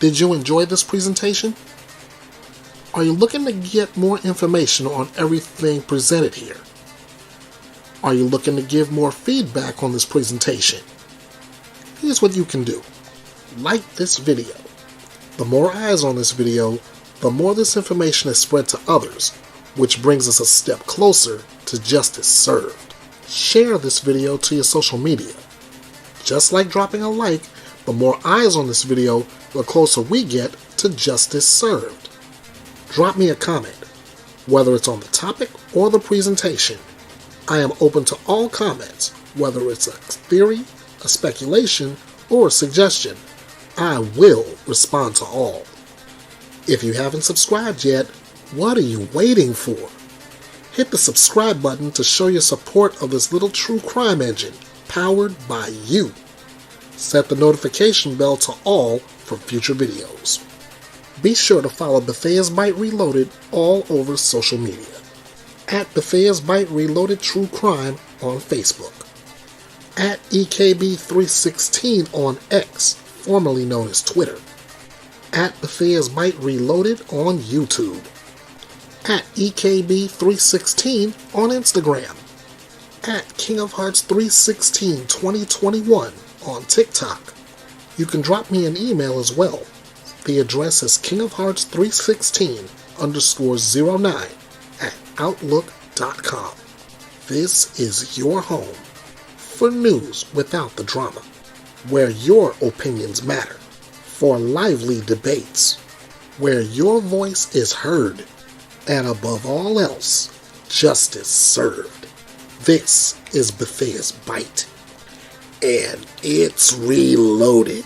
Did you enjoy this presentation? Are you looking to get more information on everything presented here? Are you looking to give more feedback on this presentation? Here's what you can do. Like this video. The more eyes on this video, the more this information is spread to others, which brings us a step closer to justice served. Share this video to your social media. Just like dropping a like, the more eyes on this video, the closer we get to justice served. Drop me a comment, whether it's on the topic or the presentation. I am open to all comments, whether it's a theory, a speculation, or a suggestion. I will respond to all. If you haven't subscribed yet, what are you waiting for? Hit the subscribe button to show your support of this little true crime engine, powered by you. Set the notification bell to all for future videos. Be sure to follow Bethea'S Byte Reloaded all over social media. At Bethea'S Byte Reloaded True Crime on Facebook. At EKB316 on X, formerly known as Twitter. At Bethea'S Byte Reloaded on YouTube. At EKB316 on Instagram. At King of Hearts 316 2021 on TikTok. You can drop me an email as well. The address is kingofhearts316_09@outlook.com. This is your home for news without the drama, where your opinions matter, for lively debates, where your voice is heard, and above all else, justice served. This is Bethea'S Byte, and it's reloaded.